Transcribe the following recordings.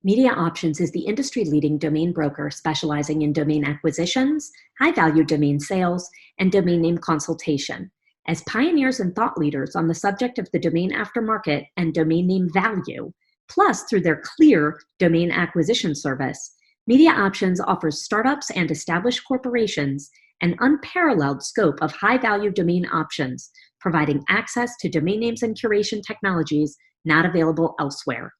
Media Options is the industry-leading domain broker specializing in domain acquisitions, high-value domain sales, and domain name consultation. As pioneers and thought leaders on the subject of the domain aftermarket and domain name value, plus through their clear domain acquisition service, Media Options offers startups and established corporations an unparalleled scope of high-value domain options, providing access to domain names and curation technologies not available elsewhere.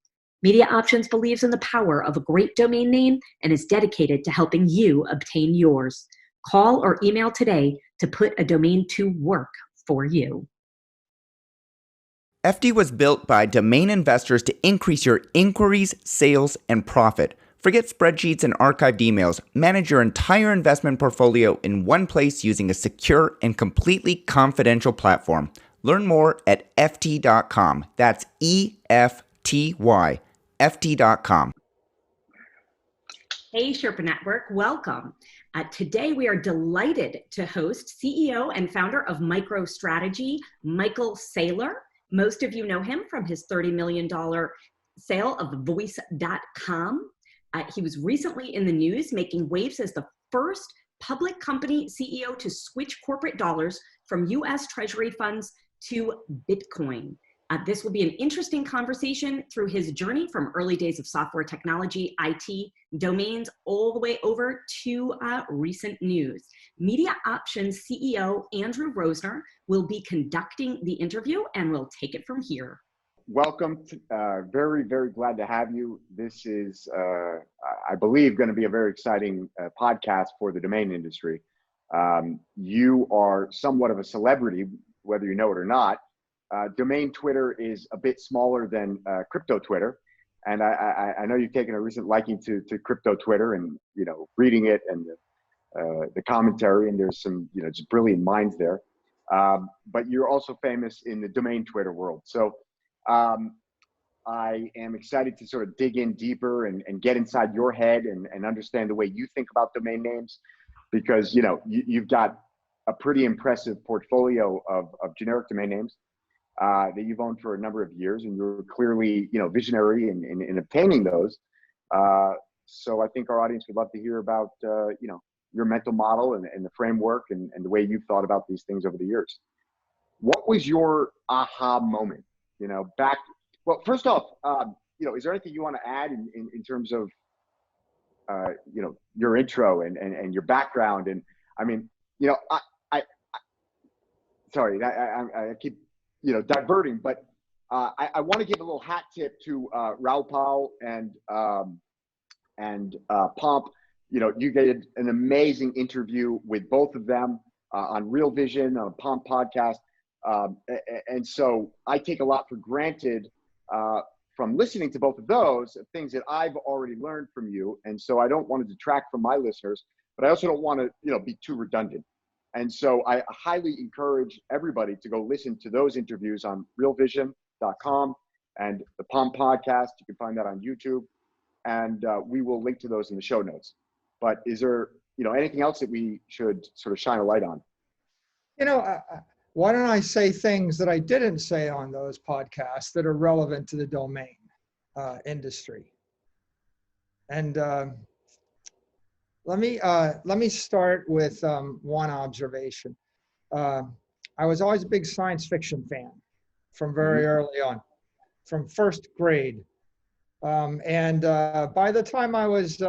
Media Options believes in the power of a great domain name and is dedicated to helping you obtain yours. Call or email today to put a domain to work for you. FD was built by domain investors to increase your inquiries, sales, and profit. Forget spreadsheets and archived emails. Manage your entire investment portfolio in one place using a secure and completely confidential platform. Learn more at ft.com. That's EFTY. ft.com. Hey, Sherpa Network, welcome. Today we are delighted to host CEO and founder of MicroStrategy, Michael Saylor. Most of you know him from his $30 million sale of Voice.com. He was recently in the news making waves as the first public company CEO to switch corporate dollars from US Treasury funds to Bitcoin. This will be an interesting conversation through his journey from early days of software technology, IT, domains, all the way over to recent news. Media Options CEO Andrew Rosner will be conducting the interview and we'll take it from here. Welcome. Very, very glad to have you. This is, I believe, going to be a very exciting podcast for the domain industry. You are somewhat of a celebrity, whether you know it or not. Domain Twitter is a bit smaller than crypto Twitter, and I know you've taken a recent liking to crypto Twitter, and reading it and the commentary, and there's some just brilliant minds there. But you're also famous in the domain Twitter world, so I am excited to sort of dig in deeper and get inside your head and understand the way you think about domain names, because you've got a pretty impressive portfolio of generic domain names that you've owned for a number of years, and you're clearly, visionary in obtaining those. So I think our audience would love to hear about, your mental model and the framework and the way you've thought about these things over the years. What was your aha moment? Well, first off, is there anything you want to add in terms of, your intro and your background? And I mean, sorry, I keep diverting, but I want to give a little hat tip to Raul and Pomp. You did an amazing interview with both of them on Real Vision, on a Pomp podcast. And so I take a lot for granted from listening to both of those things that I've already learned from you. And so I don't want to detract from my listeners, but I also don't want to, be too redundant. And so I highly encourage everybody to go listen to those interviews on realvision.com and the Palm Podcast. You can find that on YouTube, and we will link to those in the show notes. But is there, anything else that we should sort of shine a light on? Why don't I say things that I didn't say on those podcasts that are relevant to the domain industry? And let me start with one observation. I was always a big science fiction fan from very early on, from first grade. And by the time I was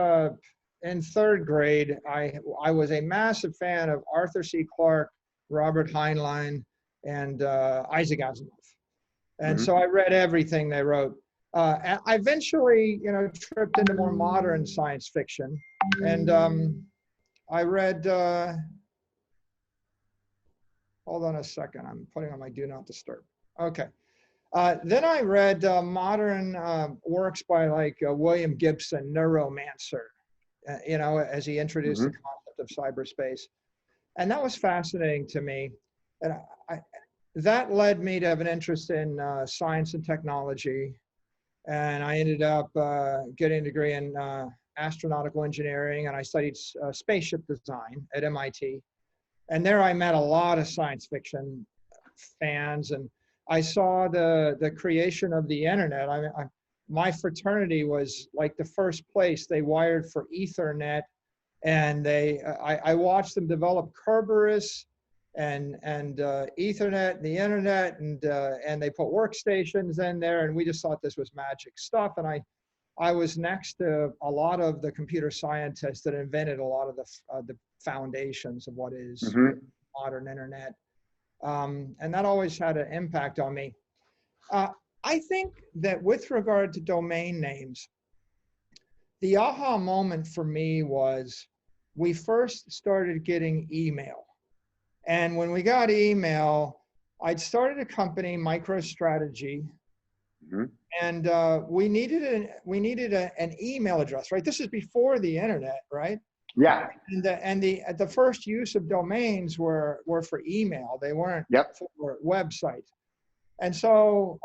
in third grade, I was a massive fan of Arthur C. Clarke, Robert Heinlein, and Isaac Asimov. And so I read everything they wrote. I eventually, tripped into more modern science fiction. And I read, hold on a second, I'm putting on my do not disturb. Okay. Then I read modern works by William Gibson, Neuromancer, as he introduced the concept of cyberspace. And that was fascinating to me. And that led me to have an interest in science and technology. And I ended up getting a degree in astronautical engineering, and I studied spaceship design at MIT. And there I met a lot of science fiction fans, and I saw the creation of the internet. my fraternity was like the first place they wired for Ethernet, and I watched them develop Kerberos and Ethernet and the internet, and they put workstations in there, and we just thought this was magic stuff. And I was next to a lot of the computer scientists that invented a lot of the foundations of what is modern internet, and that always had an impact on me. I think that with regard to domain names, the aha moment for me was we first started getting email. And when we got email, I'd started a company, MicroStrategy, and we needed an email address, right? This is before the internet, right? Yeah. And the first use of domains were for email. They weren't for websites. And so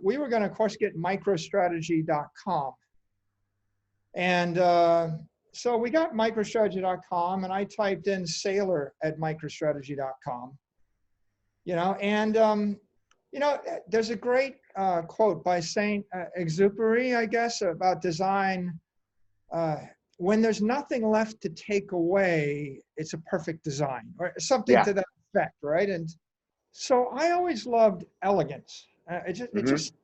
we were going to, of course, get microstrategy.com. And so we got microstrategy.com, and I typed in Saylor at microstrategy.com. There's a great quote by Saint Exupery, I guess, about design. When there's nothing left to take away, it's a perfect design, or something to that effect, right? And so I always loved elegance. It just,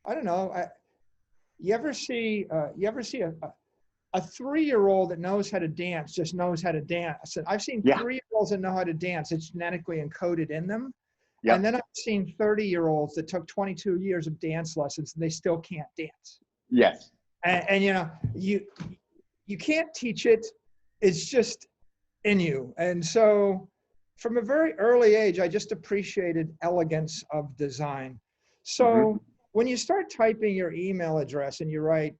I don't know. You ever see a 3-year-old that knows how to dance, just knows how to dance? I've seen 3-year-olds that know how to dance. It's genetically encoded in them. Yep. And then I've seen 30-year-olds that took 22 years of dance lessons and they still can't dance. Yes. And you can't teach it. It's just in you. And so from a very early age, I just appreciated elegance of design. So when you start typing your email address and you write,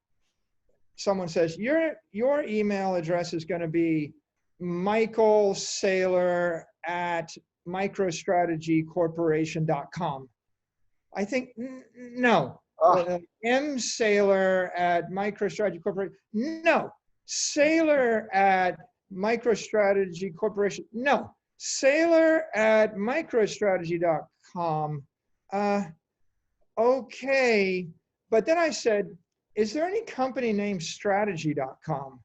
someone says, your email address is going to be Michael Saylor at microstrategycorporation.com. I think, no. M. Saylor at MicroStrategy Corporation. No. Saylor at MicroStrategy Corporation. No. Saylor at microstrategy.com. Okay. But then I said, is there any company named strategy.com?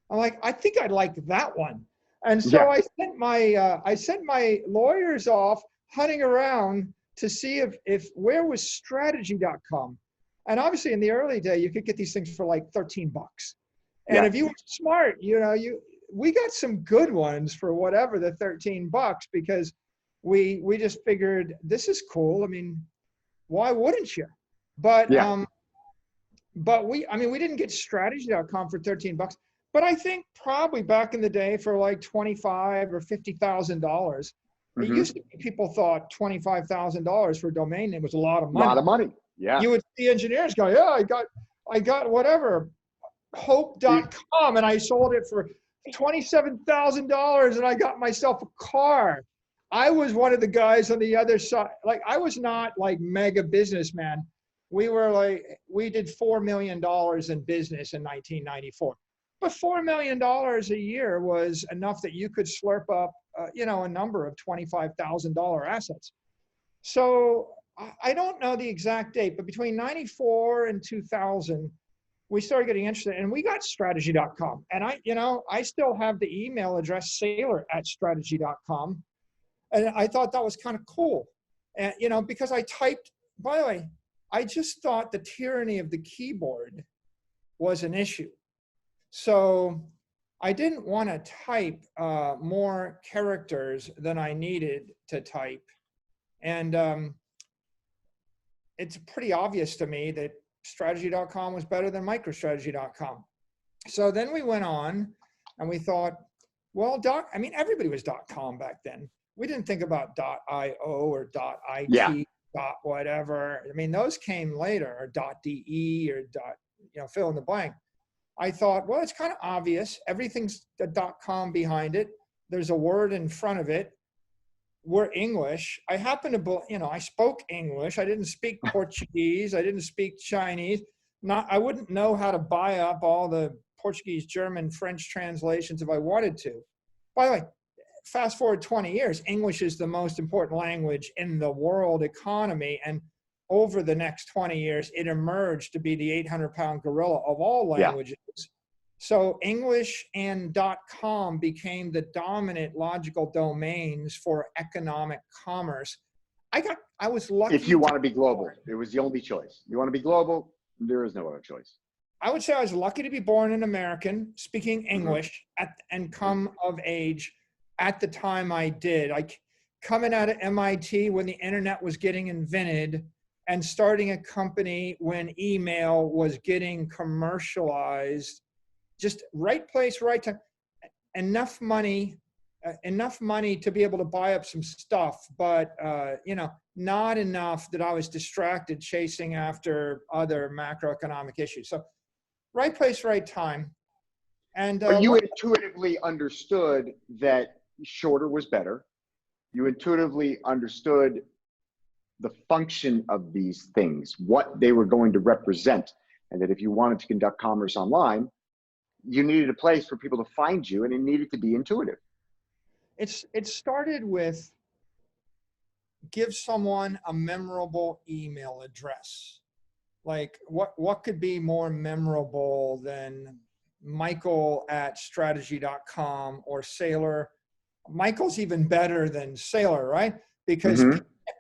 I'm like, I think I'd like that one. And so I sent my lawyers off hunting around to see if where was strategy.com. And obviously in the early day, you could get these things for like $13. And if you were smart, we got some good ones for whatever the $13, because we just figured this is cool. I mean, why wouldn't you? But we didn't get strategy.com for $13. But I think probably back in the day for like $25,000 or $50,000, it used to be people thought $25,000 for a domain name was a lot of money. A lot of money. Yeah. You would see engineers go, yeah, I got whatever, hope.com, and I sold it for $27,000 and I got myself a car. I was one of the guys on the other side. Like, I was not like mega businessman. We did $4 million in business in 1994. But $4 million a year was enough that you could slurp up, a number of $25,000 assets. So I don't know the exact date, but between 94 and 2000, we started getting interested, and we got strategy.com. And I still have the email address Saylor at strategy.com. And I thought that was kind of cool. And, because I typed, by the way, I just thought the tyranny of the keyboard was an issue. So I didn't want to type more characters than I needed to type. And it's pretty obvious to me that strategy.com was better than microstrategy.com. So then we went on and we thought, well, everybody was .com back then. We didn't think about .io or .it, .whatever. I mean, those came later, or .de or fill in the blank. I thought, well, it's kind of obvious. Everything's a .com behind it. There's a word in front of it. We're English. I happen to, I spoke English. I didn't speak Portuguese. I didn't speak Chinese. I wouldn't know how to buy up all the Portuguese, German, French translations if I wanted to. By the way, fast forward 20 years, English is the most important language in the world economy. And over the next 20 years, it emerged to be the 800-pound gorilla of all languages. So English and .com became the dominant logical domains for economic commerce. I was lucky. If you want to be global, it was the only choice. You want to be global, there is no other choice. I would say I was lucky to be born an American, speaking English, and come of age at the time I did. Coming out of MIT when the internet was getting invented, and starting a company when email was getting commercialized. Just right place, right time. Enough money to be able to buy up some stuff, but not enough that I was distracted chasing after other macroeconomic issues. So right place, right time. And but you intuitively understood that shorter was better. You intuitively understood the function of these things, what they were going to represent, and that if you wanted to conduct commerce online, you needed a place for people to find you, and it needed to be intuitive. It started with give someone a memorable email address. Like what could be more memorable than Michael@strategy.com or Saylor? Michael's even better than Saylor, right? Because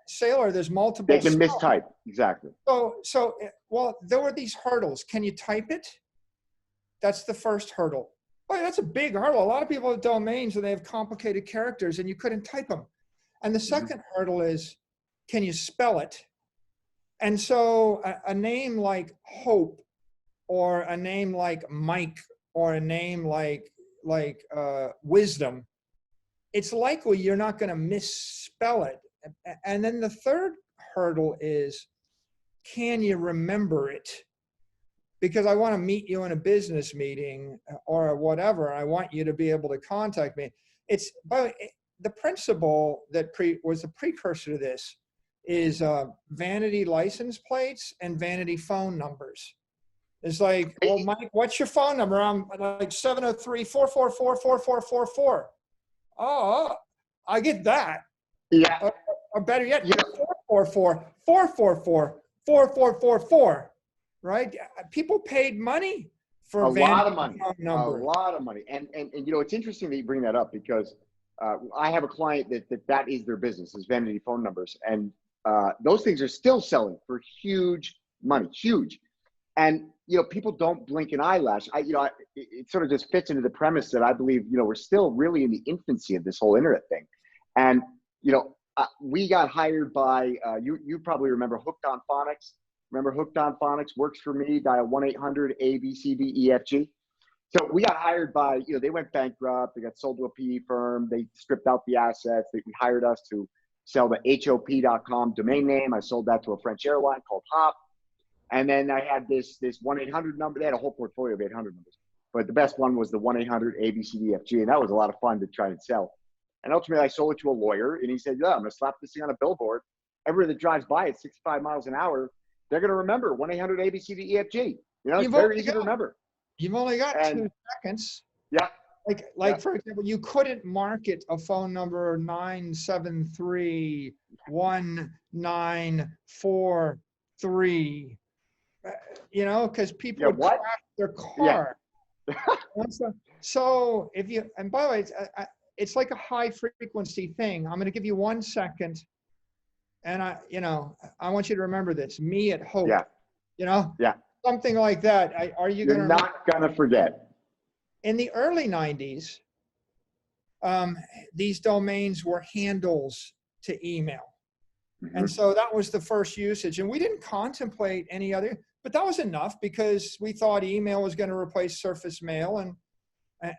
Saylor, there's multiple. They can mistype, exactly. Well, there were these hurdles. Can you type it? That's the first hurdle. Oh, that's a big hurdle. A lot of people have domains and they have complicated characters and you couldn't type them. And the second hurdle is, can you spell it? And so a name like Hope, or a name like Mike, or a name like Wisdom, it's likely you're not going to misspell it. And then the third hurdle is, can you remember it? Because I want to meet you in a business meeting or whatever. I want you to be able to contact me. But the principle that was the precursor to this is vanity license plates and vanity phone numbers. It's like, well, Mike, what's your phone number? I'm like 703-444-4444. Oh, I get that. Yeah. Or better yet, 444-444-4444. Right? People paid money for a lot of money. Number. A lot of money. And it's interesting that you bring that up, because I have a client that is their business, is vanity phone numbers. And those things are still selling for huge money, huge. And, people don't blink an eyelash. It sort of just fits into the premise that I believe, we're still really in the infancy of this whole internet thing. And, we got hired by, you probably remember Hooked on Phonics. Remember Hooked on Phonics? Works for me. Dial 1-800-ABCDEFG. So we got hired by, they went bankrupt. They got sold to a PE firm. They stripped out the assets. They hired us to sell the HOP.com domain name. I sold that to a French airline called Hop. And then I had this 1-800 number. They had a whole portfolio of 800 numbers. But the best one was the 1-800-ABCDEFG. And that was a lot of fun to try and sell. And ultimately, I sold it to a lawyer. And he said, I'm going to slap this thing on a billboard. Everybody that drives by at 65 miles an hour, they're going to remember 1-800-ABCDEFG. It's very easy to remember. You've only got 2 seconds. Yeah. For example, you couldn't market a phone number 973-1943, because people would crash their car. Yeah. So if you, and by the way, it's like a high frequency thing. I'm going to give you 1 second. And I want you to remember this. Me at Hope. Yeah. Something like that. You're not gonna forget. In the early 90s, these domains were handles to email. And so that was the first usage. And we didn't contemplate any other, but that was enough because we thought email was going to replace surface mail,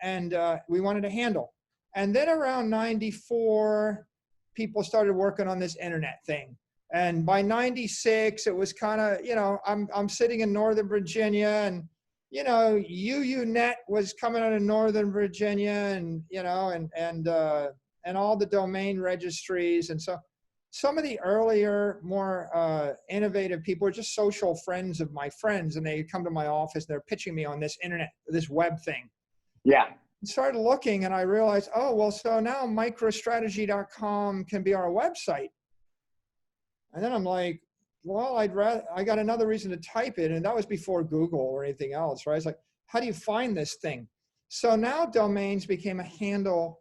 and we wanted a handle. And then around 94, people started working on this internet thing. And by 96, it was kind of, I'm sitting in Northern Virginia, and, UUNet was coming out of Northern Virginia, and, and all the domain registries. And so some of the earlier, more innovative people were just social friends of my friends, and they'd come to my office, and they're pitching me on this internet, this web thing. Yeah. I started looking, and I realized, so now microstrategy.com can be our website. And then I'm like, well, I got another reason to type it. And that was before Google or anything else, right? It's like, how do you find this thing? So now domains became a handle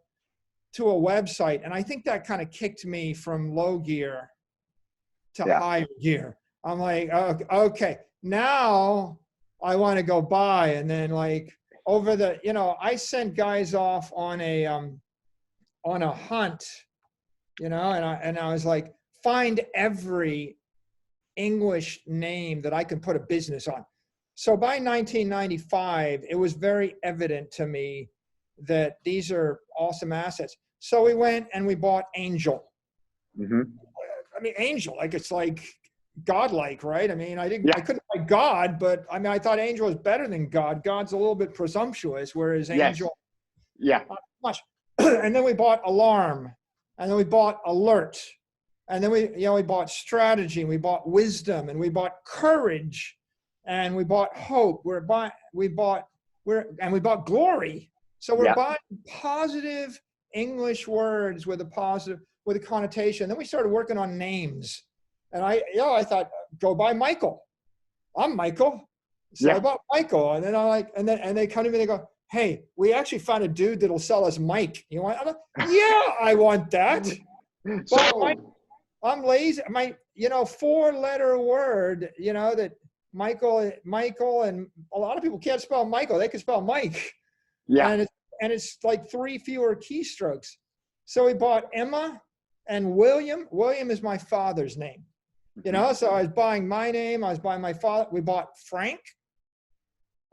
to a website. And I think that kind of kicked me from low gear to higher gear. I'm like, okay, now I want to go buy. And then like over the, I sent guys off on a hunt, and I was like, find every English name that I can put a business on. So by 1995, it was very evident to me that these are awesome assets. So we went and we bought Angel. Mm-hmm. I mean, Angel, like it's like godlike, right? I mean, I couldn't buy God, but I mean, I thought Angel was better than God. God's a little bit presumptuous, whereas Angel, not much. And then we bought Alarm, and then we bought Alert, and then we bought Strategy, and we bought Wisdom, and we bought Courage, and we bought Hope. We bought Glory. So we're buying positive English words with a connotation. Then we started working on names, and I thought, go buy Michael. I'm Michael, so I bought Michael, and then and they come to me, they go, hey, we actually found a dude that'll sell us Mike. You want? I'm like, yeah, I want that. But I'm lazy. My 4-letter word, that Michael, and a lot of people can't spell Michael. They can spell Mike. Yeah. And it's like 3 fewer keystrokes. So we bought Emma and William. William is my father's name. So I was buying my name. I was buying my father. We bought Frank.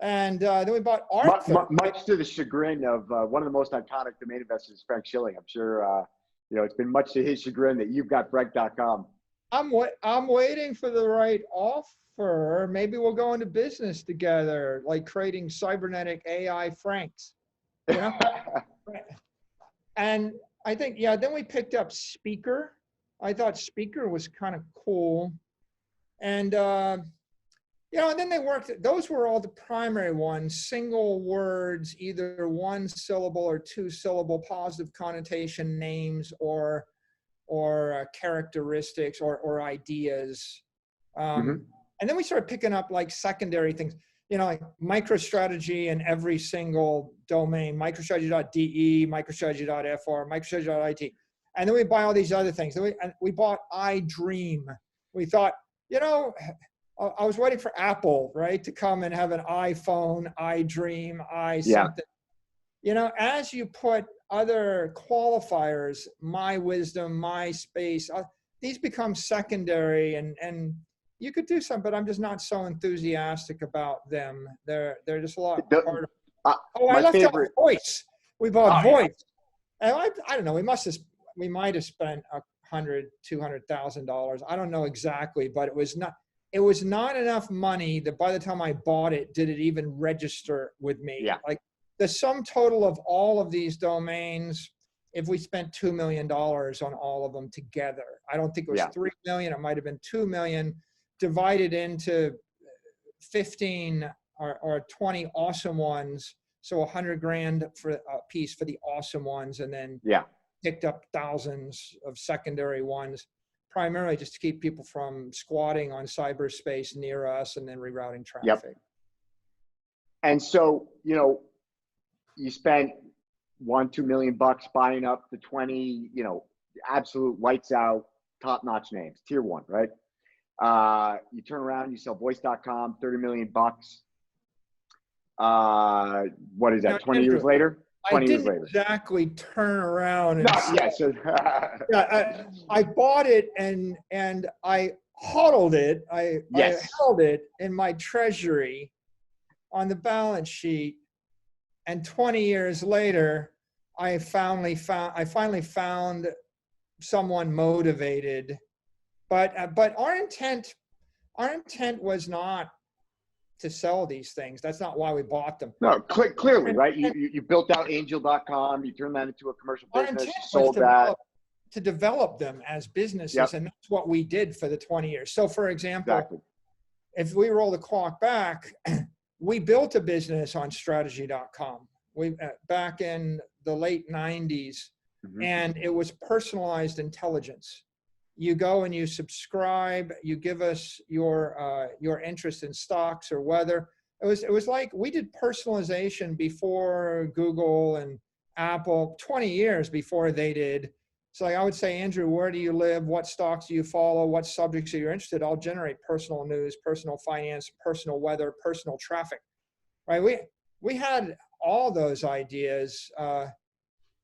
And then we bought Arthur. Much to the chagrin of one of the most iconic domain investors, Frank Schilling. I'm sure it's been much to his chagrin that you've got Frank.com. I'm waiting for the right offer. Maybe we'll go into business together, like creating cybernetic AI Franks. And I think then we picked up Speaker. I thought Speaker was kind of cool, and and then they worked. Those were all the primary ones: single words, either 1 syllable or 2 syllable, positive connotation names, or characteristics or ideas. And then we started picking up like secondary things, like MicroStrategy in every single domain: MicroStrategy.de, MicroStrategy.fr, MicroStrategy.it. And then we buy all these other things. Then we bought iDream. We thought, I was waiting for Apple, right, to come and have an iPhone, iDream, something. As you put other qualifiers, my wisdom, my space, these become secondary, and you could do some, but I'm just not so enthusiastic about them. They're just a lot harder. I left out Voice. We bought Voice. And I don't know, we might have spent $100,000-$200,000. I don't know exactly, but it was not enough money that by the time I bought it, did it even register with me? Yeah. Like the sum total of all of these domains, if we spent $2 million on all of them together, I don't think it was $3 million. It might've been $2 million divided into 15 or 20 awesome ones. So $100,000 for a piece for the awesome ones. And then picked up thousands of secondary ones, primarily just to keep people from squatting on cyberspace near us and then rerouting traffic. Yep. And so, you spent $1-2 million buying up the 20, absolute lights out, top notch names, tier 1, right? You turn around, you sell voice.com, $30 million. What is that? Now, 20 years later? 20 years later. Exactly turn around. And I bought it and I hodled it. I held it in my treasury on the balance sheet. And 20 years later, I finally found someone motivated. But our intent was not to sell these things. That's not why we bought them. No, clearly, right? You built out Angel.com. You turned that into a commercial business. You sold that. To develop them as businesses, and that's what we did for the 20 years. So, for example, if we roll the clock back, we built a business on strategy.com. We back in the late 90s, and it was personalized intelligence. you go and you subscribe, you give us your interest in stocks or weather. It was like we did personalization before Google and Apple, 20 years before they did. So like I would say, Andrew, where do you live? What stocks do you follow? What subjects are you interested? I'll generate personal news, personal finance, personal weather, personal traffic, right? We had all those ideas,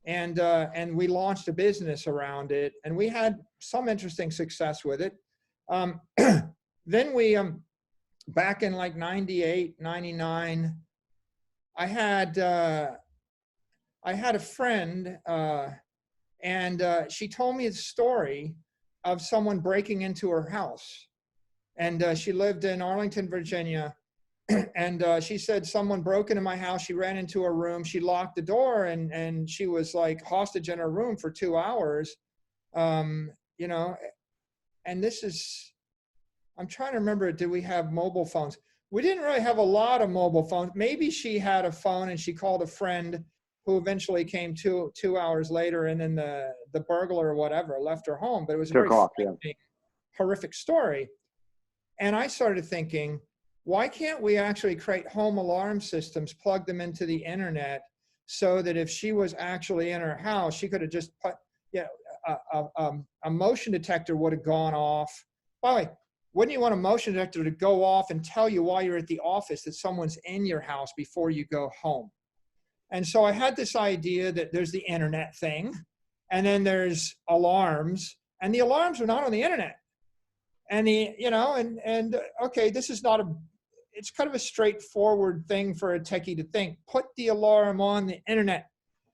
and we launched a business around it, and we had some interesting success with it. Then we, back in like 98, 99, I had a friend, and she told me the story of someone breaking into her house. And she lived in Arlington, Virginia. And she said, someone broke into my house. She ran into her room. She locked the door, and she was like hostage in her room for 2 hours. You know, and this is, I'm trying to remember, did we have mobile phones? We didn't really have a lot of mobile phones. Maybe she had a phone and she called a friend who eventually came two hours later, and then the burglar or whatever left her home. But it was a very horrific story. And I started thinking, why can't we actually create home alarm systems, plug them into the internet, so that if she was actually in her house, she could have just put, a motion detector would have gone off. By the way, wouldn't you want a motion detector to go off and tell you while you're at the office that someone's in your house before you go home? And so I had this idea that there's the internet thing, and then there's alarms, and the alarms are not on the internet. And okay, this is not it's kind of a straightforward thing for a techie to think, put the alarm on the internet.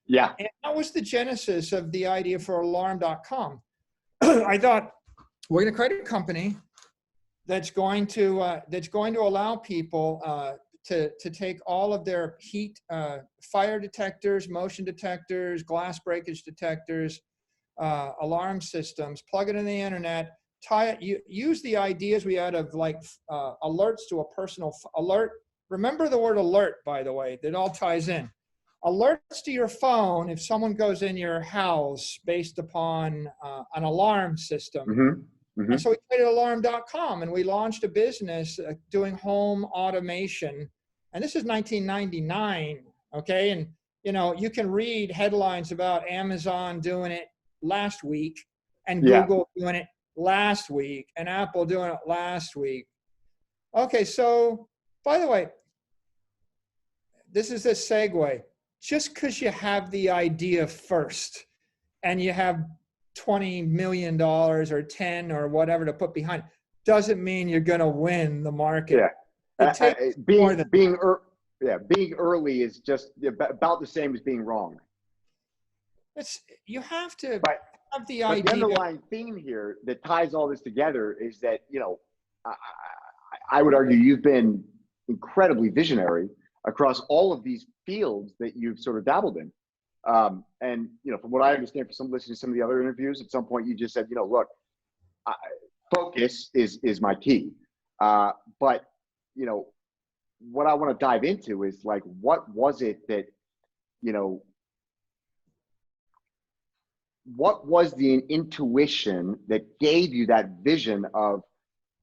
Yeah. And that was the genesis of the idea for alarm.com. I thought, we're going to create a company that's going to allow people to take all of their heat, fire detectors, motion detectors, glass breakage detectors, alarm systems, plug it in the internet, tie it, use the ideas we had of like alerts to a personal alert. Remember the word alert, by the way, that all ties in. Alerts to your phone if someone goes in your house based upon an alarm system. Mm-hmm. Mm-hmm. And so we created alarm.com, and we launched a business doing home automation. And this is 1999, okay? And, you can read headlines about Amazon doing it last week, and Google doing it last week, and Apple doing it last week. Okay, so, by the way, this is a segue. Just because you have the idea first, and you have $20 million or 10 or whatever to put behind, doesn't mean you're going to win the market. Yeah. Being early is just about the same as being wrong. You have to have the idea. But the underlying theme here that ties all this together is that, I would argue you've been incredibly visionary across all of these fields that you've sort of dabbled in. And, from what I understand from listening to some of the other interviews, at some point you just said, look, focus is my key. But, what I want to dive into is like, what was it that, what was the intuition that gave you that vision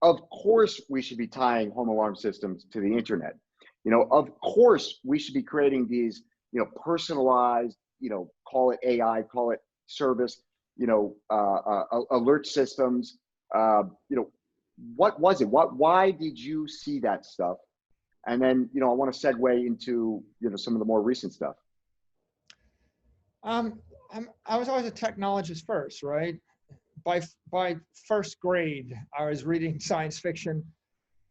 of course we should be tying home alarm systems to the internet. Of course we should be creating these, personalized, call it AI, call it service, alert systems. What was it? Why did you see that stuff? And then, I want to segue into, some of the more recent stuff. I was always a technologist first, right? By first grade, I was reading science fiction.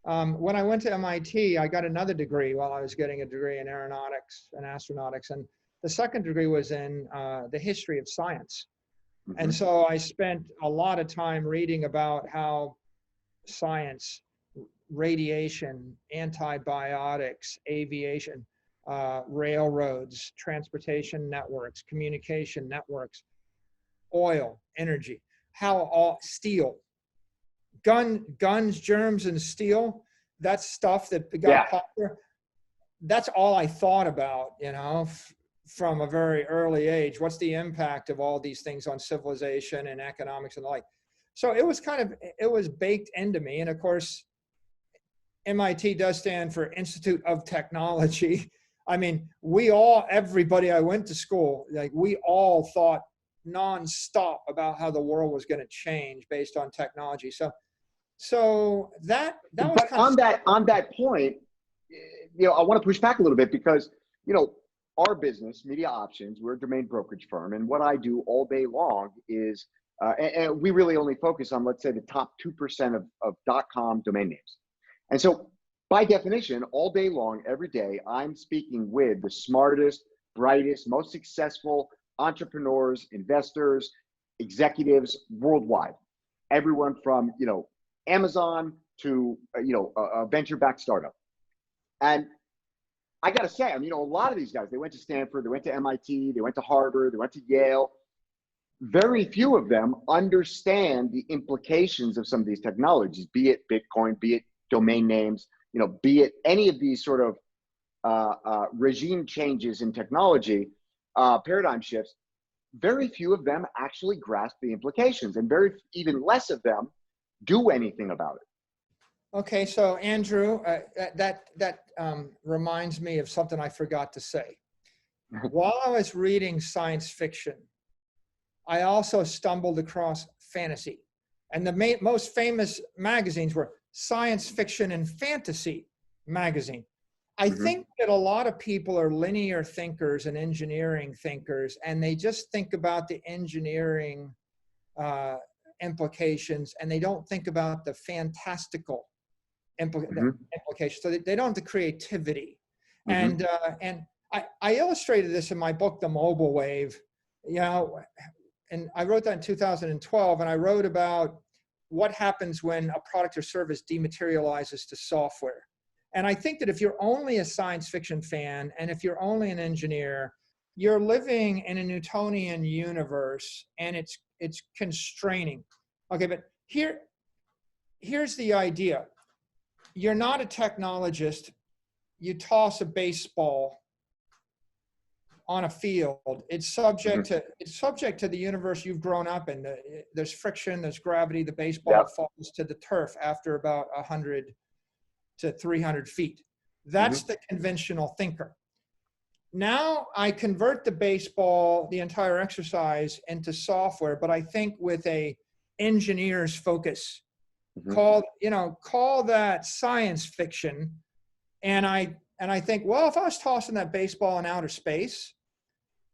When I went to MIT, I got another degree while I was getting a degree in aeronautics and astronautics. And the second degree was in the history of science. Mm-hmm. And so I spent a lot of time reading about how science, radiation, antibiotics, aviation, railroads, transportation networks, communication networks, oil, energy, how all steel, guns, germs, and steel, that's stuff that got popular. That's all I thought about, from a very early age. What's the impact of all these things on civilization and economics and the like? So it was it was baked into me. And of course, MIT does stand for Institute of Technology. I mean, everybody I went to school, like we all thought nonstop about how the world was going to change based on technology. So that was But on that point, I want to push back a little bit because, our business, Media Options, we're a domain brokerage firm. And what I do all day long is, and we really only focus on, let's say, the top 2% of .com domain names. And so by definition, all day long, every day, I'm speaking with the smartest, brightest, most successful entrepreneurs, investors, executives worldwide. Everyone from, Amazon to, a venture-backed startup. And I got to say, a lot of these guys, they went to Stanford, they went to MIT, they went to Harvard, they went to Yale. Very few of them understand the implications of some of these technologies, be it Bitcoin, be it domain names, be it any of these sort of regime changes in technology, paradigm shifts. Very few of them actually grasp the implications, and even less of them do anything about it. Okay, so Andrew, that reminds me of something I forgot to say. While I was reading science fiction, I also stumbled across fantasy. And the most famous magazines were Science Fiction and Fantasy magazine. I think that a lot of people are linear thinkers and engineering thinkers, and they just think about the engineering implications, and they don't think about the fantastical implications. So they don't have the creativity. And I illustrated this in my book, The Mobile Wave, and I wrote that in 2012, and I wrote about what happens when a product or service dematerializes to software. And I think that if you're only a science fiction fan, and if you're only an engineer, you're living in a Newtonian universe, and it's constraining. Okay, but here's the idea. You're not a technologist. You toss a baseball on a field. It's subject to the universe you've grown up in. There's friction, there's gravity. The baseball falls to the turf after about 100 to 300 feet. That's the conventional thinker. Now I convert the baseball, the entire exercise, into software, but I think with a engineer's focus. Call that science fiction. And I think, well, if I was tossing that baseball in outer space,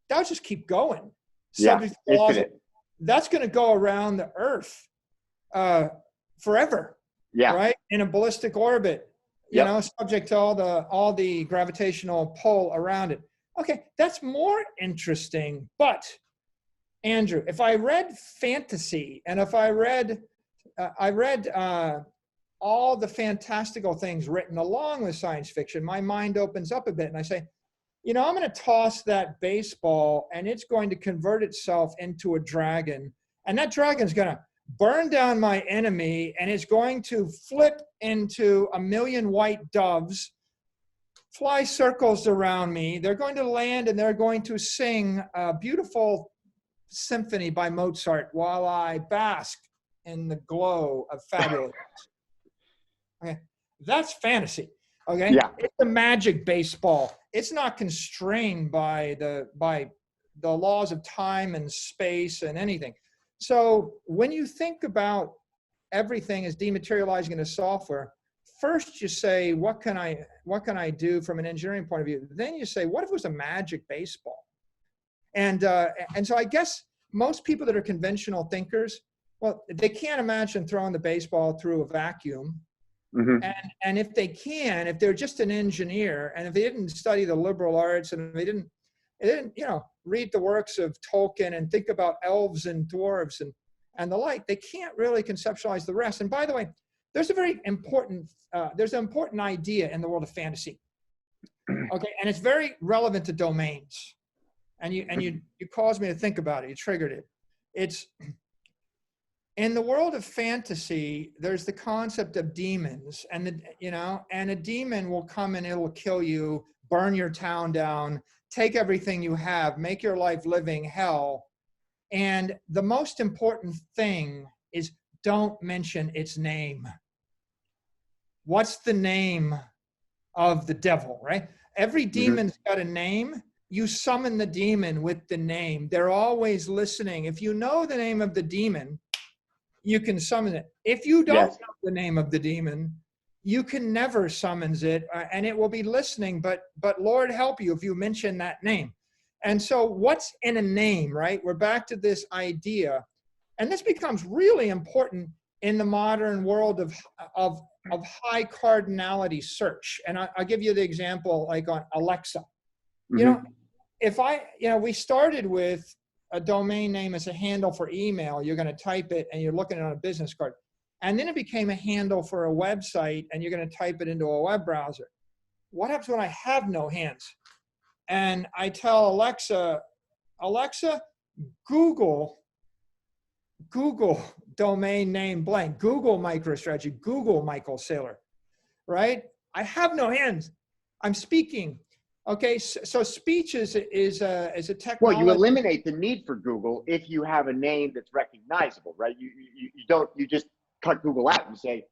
that would just keep going. That's going to go around the Earth forever. Right? In a ballistic orbit, subject to all the gravitational pull around it. Okay, that's more interesting. But Andrew, if I read fantasy, and if I read all the fantastical things written along with science fiction, my mind opens up a bit, and I say, I'm going to toss that baseball, and it's going to convert itself into a dragon, and that dragon's going to burn down my enemy, and it's going to flip into a million white doves, fly circles around me. They're going to land, and they're going to sing a beautiful symphony by Mozart while I bask in the glow of fabulous. Okay, that's fantasy. Okay, it's a magic baseball. It's not constrained by the laws of time and space and anything. So when you think about everything as dematerializing into software, first you say, what can I do from an engineering point of view? Then you say, what if it was a magic baseball? And so I guess most people that are conventional thinkers, well, they can't imagine throwing the baseball through a vacuum. And if they can, if they're just an engineer, and if they didn't study the liberal arts, and they didn't read the works of Tolkien and think about elves and dwarves and the like, they can't really conceptualize the rest. And by the way, there's an important idea in the world of fantasy. Okay, and it's very relevant to domains. And you caused me to think about it. You triggered it. It's in the world of fantasy, there's the concept of demons, and a demon will come and it'll kill you, burn your town down, take everything you have, make your life living hell. And the most important thing is don't mention its name. What's the name of the devil, right? Every demon's got a name. You summon the demon with the name. They're always listening. If you know the name of the demon, you can summon it. If you don't know the name of the demon, you can never summons it, and it will be listening, but Lord help you if you mention that name. And so what's in a name, right? We're back to this idea, and this becomes really important in the modern world of high cardinality search. And I'll give you the example, like on Alexa. You know, we started with a domain name as a handle for email. You're going to type it and you're looking at it on a business card. And then it became a handle for a website and you're going to type it into a web browser. What happens when I have no hands? And I tell Alexa, Google domain name blank, Google MicroStrategy, Google Michael Saylor, right? I have no hands. I'm speaking. Okay, so speech is a technology. Well, you eliminate the need for Google if you have a name that's recognizable, right? You just cut Google out and say,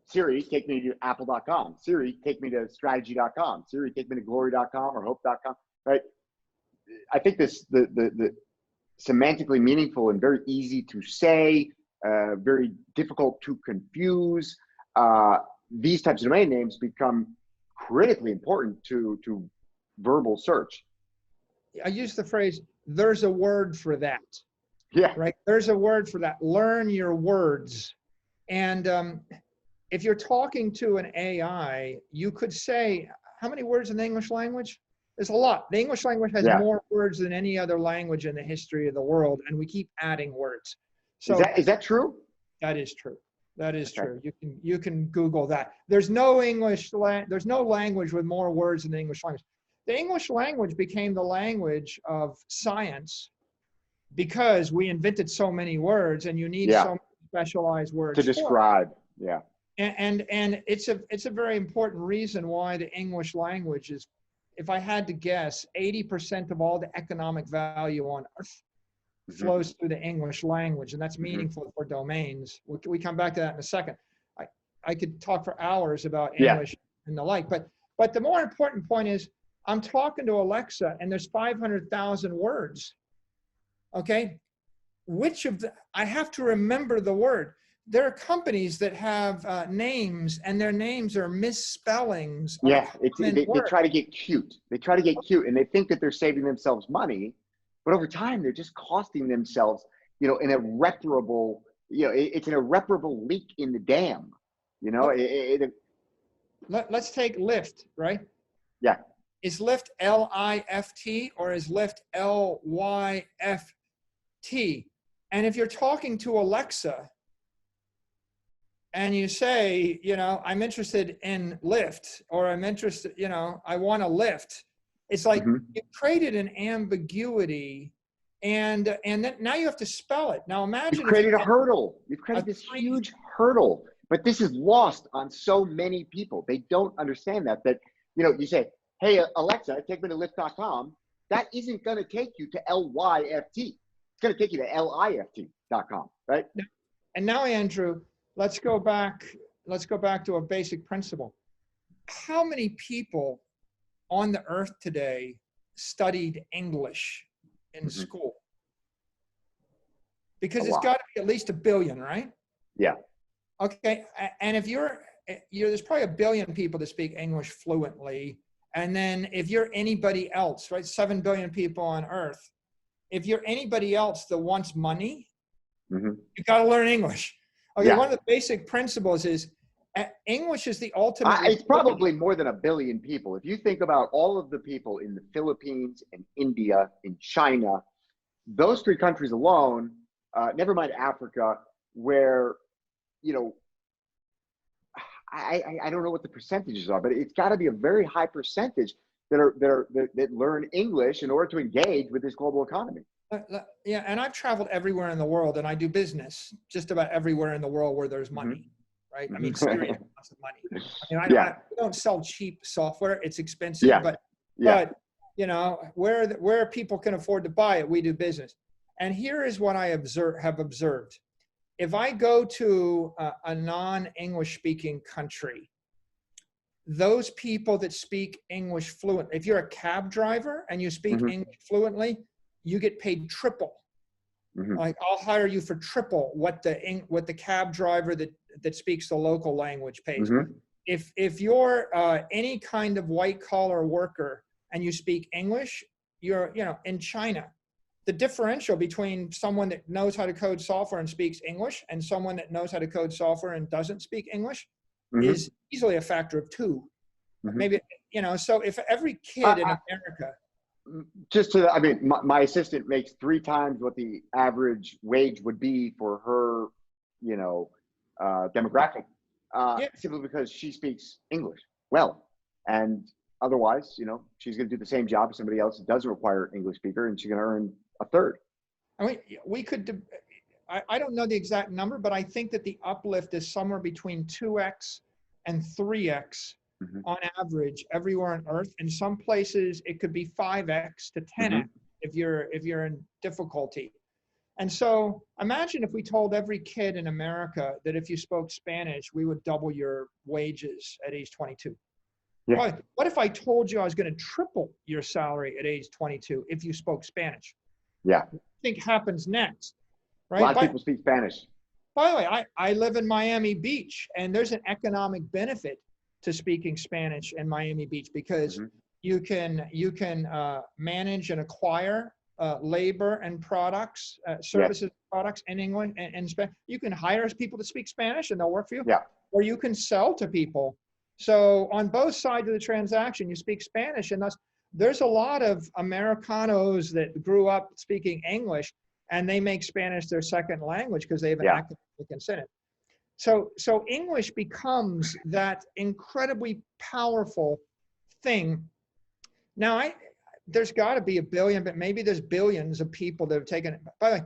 Siri, take me to apple.com. Siri, take me to strategy.com. Siri, take me to glory.com or hope.com, right? I think the semantically meaningful and very easy to say, very difficult to confuse, these types of domain names become critically important to verbal search. I use the phrase, there's a word for that. Yeah. Right? There's a word for that. Learn your words. And if you're talking to an AI, you could say, how many words in the English language? There's a lot. The English language has more words than any other language in the history of the world, and we keep adding words. So is that true? That is true. That is true. You can Google that. There's no there's no language with more words than the English language. The English language became the language of science because we invented so many words, and you need so many specialized words to describe. And it's a very important reason why the English language is, if I had to guess, 80% of all the economic value on earth flows through the English language, and that's meaningful for domains. We come back to that in a second. I could talk for hours about English and the like, but the more important point is, I'm talking to Alexa and there's 500,000 words. Okay, I have to remember the word. There are companies that have names, and their names are misspellings. They try to get cute. They try to get cute, and they think that they're saving themselves money, but over time they're just costing themselves, an irreparable, it's an irreparable leak in the dam. Let's take Lyft, right? Yeah. Is Lyft L-I-F-T or is Lyft L-Y-F-T? And if you're talking to Alexa and you say, I'm interested in Lyft, or I'm interested, I want a Lyft, it's like you created an ambiguity, and then now you have to spell it. Now imagine you've created a hurdle. You've created this huge hurdle, but this is lost on so many people. They don't understand that you say, hey, Alexa, take me to Lyft.com. That isn't going to take you to L-Y-F-T. It's going to take you to L-I-F-T.com, right? And now, Andrew, let's go back to a basic principle. How many people on the earth today studied English in school? Because it's got to be at least 1 billion, right? Yeah. Okay, and if there's probably 1 billion people that speak English fluently. And then if you're anybody else, right, 7 billion people on earth, if you're anybody else that wants money, you got to learn English. Okay, one of the basic principles is English is the ultimate. It's probably more than 1 billion people. If you think about all of the people in the Philippines and India and China, those 3 countries alone, never mind Africa, where, I don't know what the percentages are, but it's got to be a very high percentage that learn English in order to engage with this global economy. Yeah, and I've traveled everywhere in the world, and I do business just about everywhere in the world where there's money, right? I mean, serious amounts of money. I don't sell cheap software; it's expensive. But where people can afford to buy it, we do business. And here is what I have observed: if I go to a non-English speaking country, those people that speak English fluent, if you're a cab driver and you speak English fluently, you get paid triple. Like, I'll hire you for triple what the cab driver that speaks the local language pays. If you're any kind of white collar worker and you speak English, you're, in China, the differential between someone that knows how to code software and speaks English and someone that knows how to code software and doesn't speak English is easily a factor of 2. Maybe, so if every kid in America. My assistant makes 3 times what the average wage would be for her, demographic, simply because she speaks English well. And otherwise, she's going to do the same job as somebody else that doesn't require English speaker, and she's going to earn a third. I mean, we could, I don't know the exact number, but I think that the uplift is somewhere between 2x and 3x on average everywhere on earth. In some places it could be 5x to 10x if you're in difficulty. And so imagine if we told every kid in America that if you spoke Spanish, we would double your wages at age 22. Yeah. What if I told you I was going to triple your salary at age 22 if you spoke Spanish? Yeah. What do you think happens next? Right? A lot of people speak Spanish. By the way, I live in Miami Beach, and there's an economic benefit to speaking Spanish in Miami Beach because you can manage and acquire labor and products, services, products in English and Spanish. You can hire people to speak Spanish and they'll work for you. Yeah. Or you can sell to people. So on both sides of the transaction, you speak Spanish, and thus there's a lot of Americanos that grew up speaking English and they make Spanish their second language because they have an academic incentive. So English becomes that incredibly powerful thing. Now, there's got to be a billion, but maybe there's billions of people that have taken it. By the way,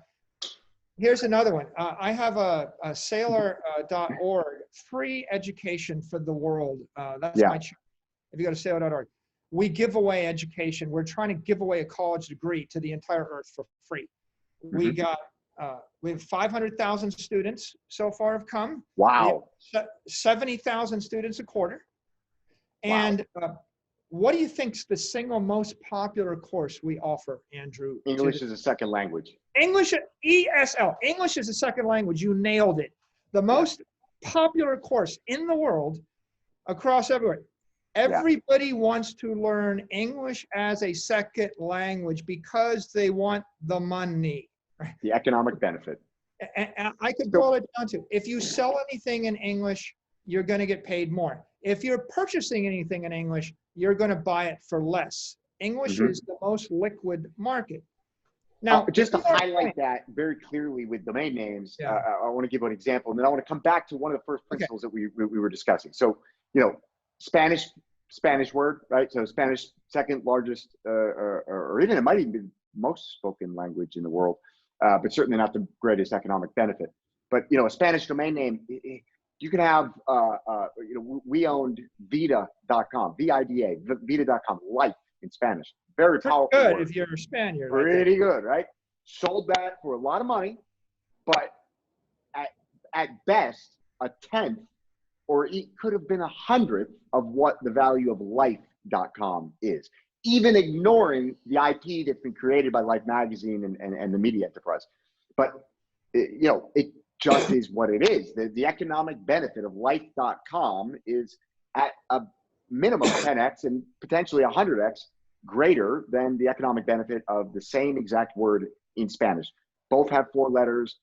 here's another one. I have a Saylor.org, free education for the world. That's my channel. If you go to Saylor.org, we give away education. We're trying to give away a college degree to the entire earth for free. We have 500,000 students so far have come. Wow. 70,000 students a quarter. And what do you think's the single most popular course we offer, Andrew? English is a second language. English, ESL. English is a second language. You nailed it. The most popular course in the world across everywhere. Everybody wants to learn English as a second language because they want the money. The economic benefit. And I could boil it down to, if you sell anything in English, you're going to get paid more. If you're purchasing anything in English, you're going to buy it for less. English is the most liquid market. Now, just to highlight that very clearly with domain names, I want to give an example, and then I want to come back to one of the first principles that we were discussing. So, Spanish word, right? So Spanish, second largest, or even it might even be most spoken language in the world. But certainly not the greatest economic benefit. But, a Spanish domain name, you can have, we owned Vida.com, V-I-D-A, Vida.com, life in Spanish. Very powerful good word. If you're a Spaniard. Pretty good, right? Sold that for a lot of money, but at best, a 10th, or it could have been 100th of what the value of life.com is. Even ignoring the IP that's been created by Life Magazine and the media enterprise. But, it just is what it is. The economic benefit of life.com is at a minimum 10x and potentially 100x greater than the economic benefit of the same exact word in Spanish. Both have 4 letters,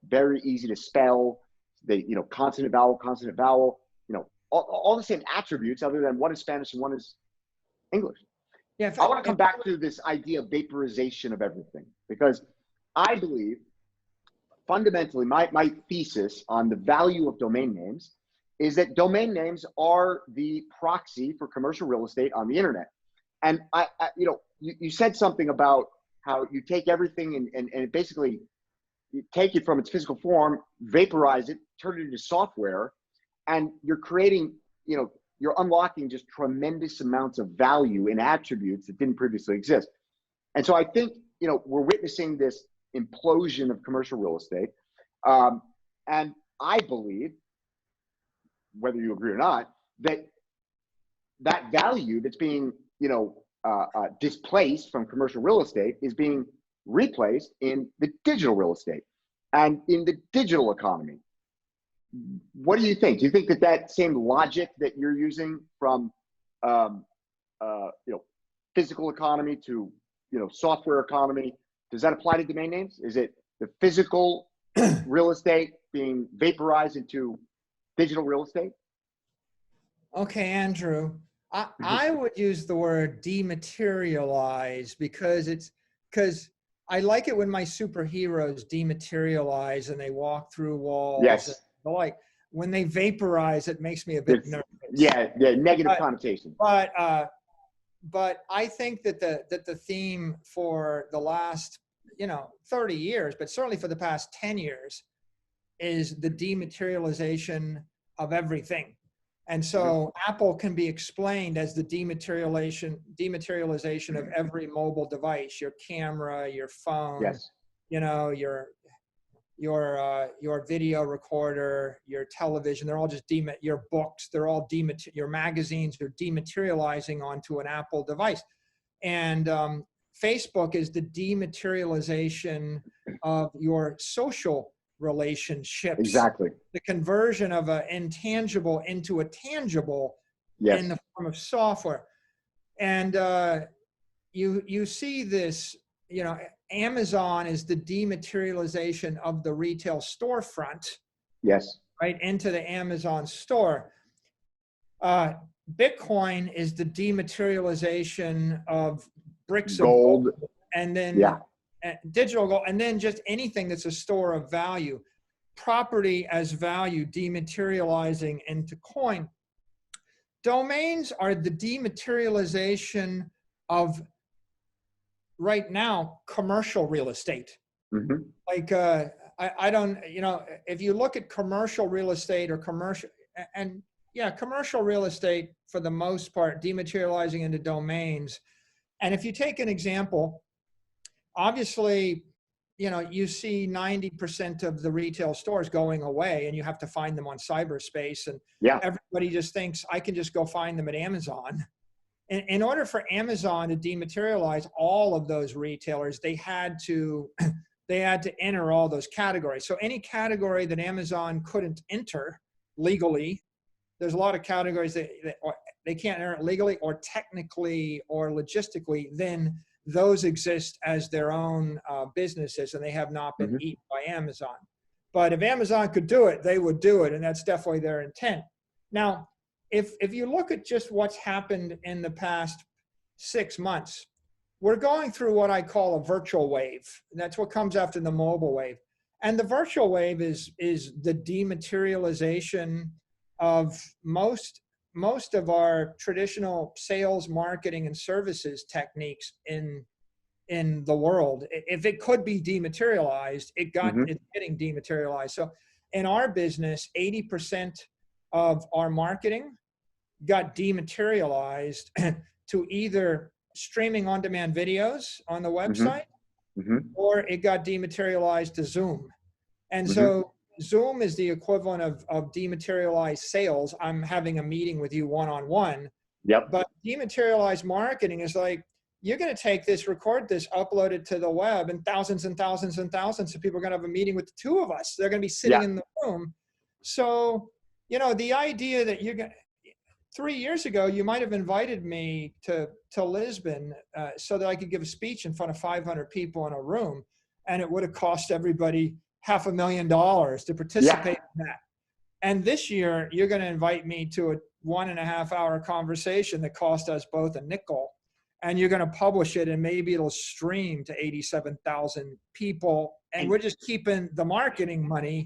very easy to spell. They, consonant, vowel, all the same attributes other than one is Spanish and one is English. Yeah, I want to come back to this idea of vaporization of everything, because I believe fundamentally my thesis on the value of domain names is that domain names are the proxy for commercial real estate on the internet. And you said something about how you take everything and basically you take it from its physical form, vaporize it, turn it into software, and you're creating, you're unlocking just tremendous amounts of value in attributes that didn't previously exist. And so I think, we're witnessing this implosion of commercial real estate. And I believe, whether you agree or not, that that value that's being, displaced from commercial real estate is being replaced in the digital real estate and in the digital economy. What do you think? Do you think that same logic that you're using from, physical economy to, software economy, does that apply to domain names? Is it the physical real estate being vaporized into digital real estate? Okay, Andrew, I would use the word dematerialize because I like it when my superheroes dematerialize and they walk through walls. Yes. And like when they vaporize, it makes me a bit nervous. Yeah, negative connotation. But I think that the theme for the last 30 years, but certainly for the past 10 years, is the dematerialization of everything. And so Apple can be explained as the dematerialization of every mobile device, your camera, your phone, yes, your video recorder, your television. They're all just your books. They're all your magazines. They're dematerializing onto an Apple device. And Facebook is the dematerialization of your social relationships. Exactly. The conversion of an intangible into a tangible in the form of software. And you see this, Amazon is the dematerialization of the retail storefront. Yes. Right into the Amazon store. Bitcoin is the dematerialization of bricks of gold, and then digital gold, and then just anything that's a store of value. Property as value dematerializing into coin. Domains are the dematerialization of, right now, commercial real estate. Mm-hmm. Like, I don't, if you look at commercial real estate or commercial real estate, for the most part, dematerializing into domains. And if you take an example, obviously, you see 90% of the retail stores going away, and you have to find them on cyberspace. And everybody just thinks I can just go find them at Amazon. In order for Amazon to dematerialize all of those retailers, they had to enter all those categories. So any category that Amazon couldn't enter legally, there's a lot of categories that they can't enter legally or technically or logistically, then those exist as their own businesses, and they have not been eaten by Amazon. But if Amazon could do it, they would do it, and that's definitely their intent. Now, if you look at just what's happened in the past 6 months, we're going through what I call a virtual wave. And that's what comes after the mobile wave. And the virtual wave is the dematerialization of most of our traditional sales, marketing, and services techniques in the world. If it could be dematerialized, it's getting dematerialized. So in our business, 80% of our marketing got dematerialized to either streaming on-demand videos on the website, or it got dematerialized to Zoom. And so Zoom is the equivalent of dematerialized sales. I'm having a meeting with you one-on-one. Yep. But dematerialized marketing is like, you're going to take this, record this, upload it to the web, and thousands and thousands and thousands of people are going to have a meeting with the two of us. They're going to be sitting in the room. So, the idea that you're going to, 3 years ago, you might have invited me to Lisbon so that I could give a speech in front of 500 people in a room, and it would have cost everybody $500,000 to participate in that. And this year, you're going to invite me to a 1.5 hour conversation that cost us both a nickel, and you're going to publish it, and maybe it'll stream to 87,000 people, and we're just keeping the marketing money.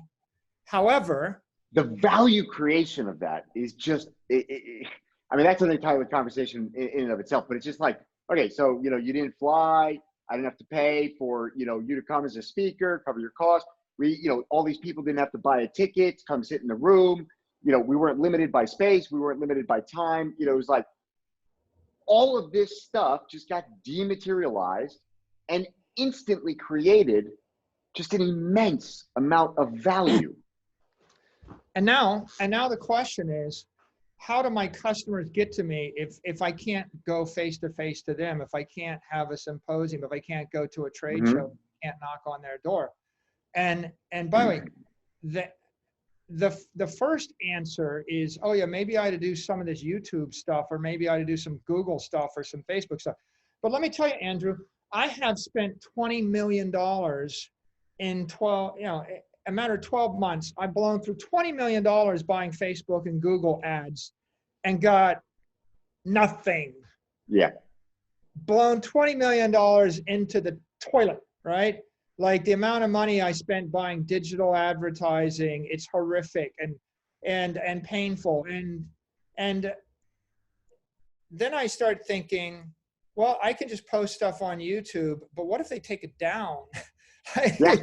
However, the value creation of that is just, that's an entire conversation in and of itself, but it's just like, okay, so, you didn't fly. I didn't have to pay for, you to come as a speaker, cover your costs. We, all these people didn't have to buy a ticket, come sit in the room. We weren't limited by space. We weren't limited by time. It was like all of this stuff just got dematerialized and instantly created just an immense amount of value. And now the question is, how do my customers get to me if I can't go face to face to them, if I can't have a symposium, if I can't go to a trade show, can't knock on their door? And by the way, the first answer is, oh yeah, maybe I ought to do some of this YouTube stuff, or maybe I ought to do some Google stuff or some Facebook stuff. But let me tell you, Andrew, I have spent $20 million in a matter of 12 months. I've blown through $20 million buying Facebook and Google ads and got nothing. Yeah. Blown $20 million into the toilet, right? Like the amount of money I spent buying digital advertising, it's horrific and painful. And then I start thinking, well, I can just post stuff on YouTube, but what if they take it down? Yeah.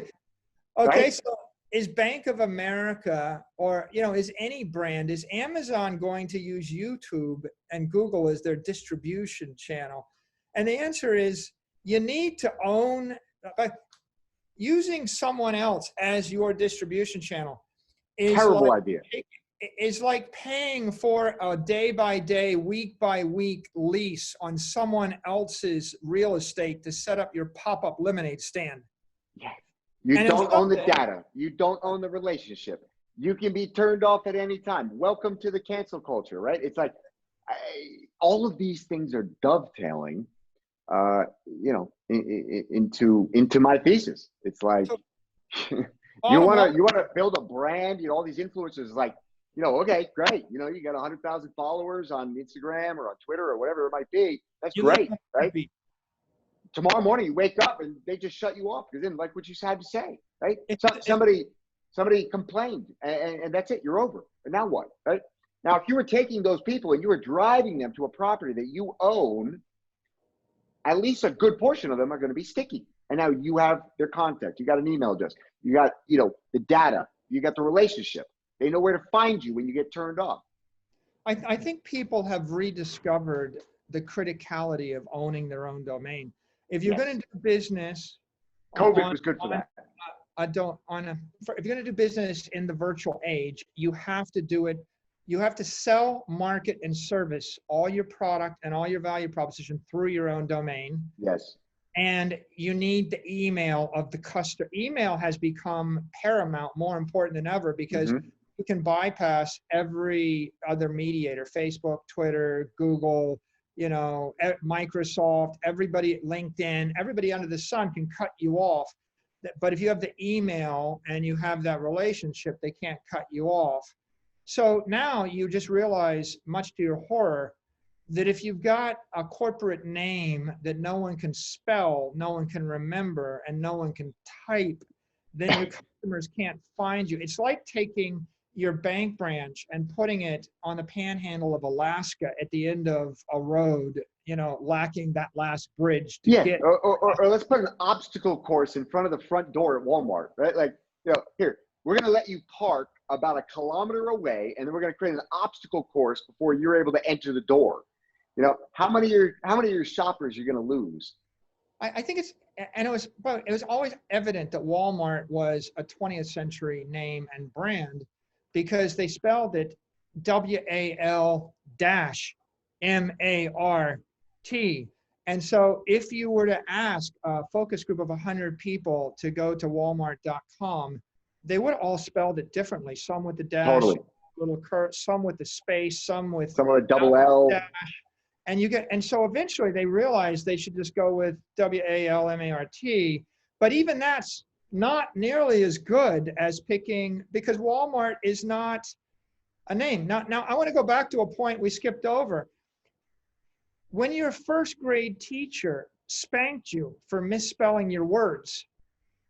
Okay, Right. so is Bank of America, or is any brand, is Amazon going to use YouTube and Google as their distribution channel? And the answer is, you need to own, using someone else as your distribution channel is Terrible like, idea. is like paying for a day-by-day, week-by-week lease on someone else's real estate to set up your pop-up lemonade stand. Yes. You And don't own the data. You don't own the relationship. You can be turned off at any time. Welcome to the cancel culture, right? It's like all of these things are dovetailing, into my thesis. It's like you want to build a brand. All these influencers, like, okay, great. You got 100,000 followers on Instagram or on Twitter or whatever it might be. That's great, right? Tomorrow morning you wake up and they just shut you off because they didn't like what you had to say, right? Somebody complained and that's it. You're over. And now what, right? Now, if you were taking those people and you were driving them to a property that you own, at least a good portion of them are going to be sticky. And now you have their contact. You got an email address. You got, the data. You got the relationship. They know where to find you when you get turned off. I think people have rediscovered the criticality of owning their own domain. If you're going to do business, COVID was good for that. If you're going to do business in the virtual age, you have to do it. You have to sell, market, and service all your product and all your value proposition through your own domain. Yes. And you need the email of the customer. Email has become paramount, more important than ever, because you can bypass every other mediator: Facebook, Twitter, Google, Microsoft, everybody, LinkedIn, everybody under the sun can cut you off. But if you have the email and you have that relationship, they can't cut you off. So now you just realize, much to your horror, that if you've got a corporate name that no one can spell, no one can remember, and no one can type, then your customers can't find you. It's like taking your bank branch and putting it on the panhandle of Alaska at the end of a road, lacking that last bridge to get. Or let's put an obstacle course in front of the front door at Walmart, right? Like, here, we're going to let you park about 1 kilometer away, and then we're going to create an obstacle course before you're able to enter the door. How many of your shoppers you're going to lose? I think it was always evident that Walmart was a 20th century name and brand, because they spelled it WAL-MART. And so if you were to ask a focus group of 100 people to go to walmart.com, they would all spelled it differently. Some with the dash, Totally. little curve, some with the space, some with double L. Dash. And so eventually they realized they should just go with WALMART. But even that's not nearly as good as picking, because Walmart is not a name. Now I want to go back to a point we skipped over. When your first grade teacher spanked you for misspelling your words,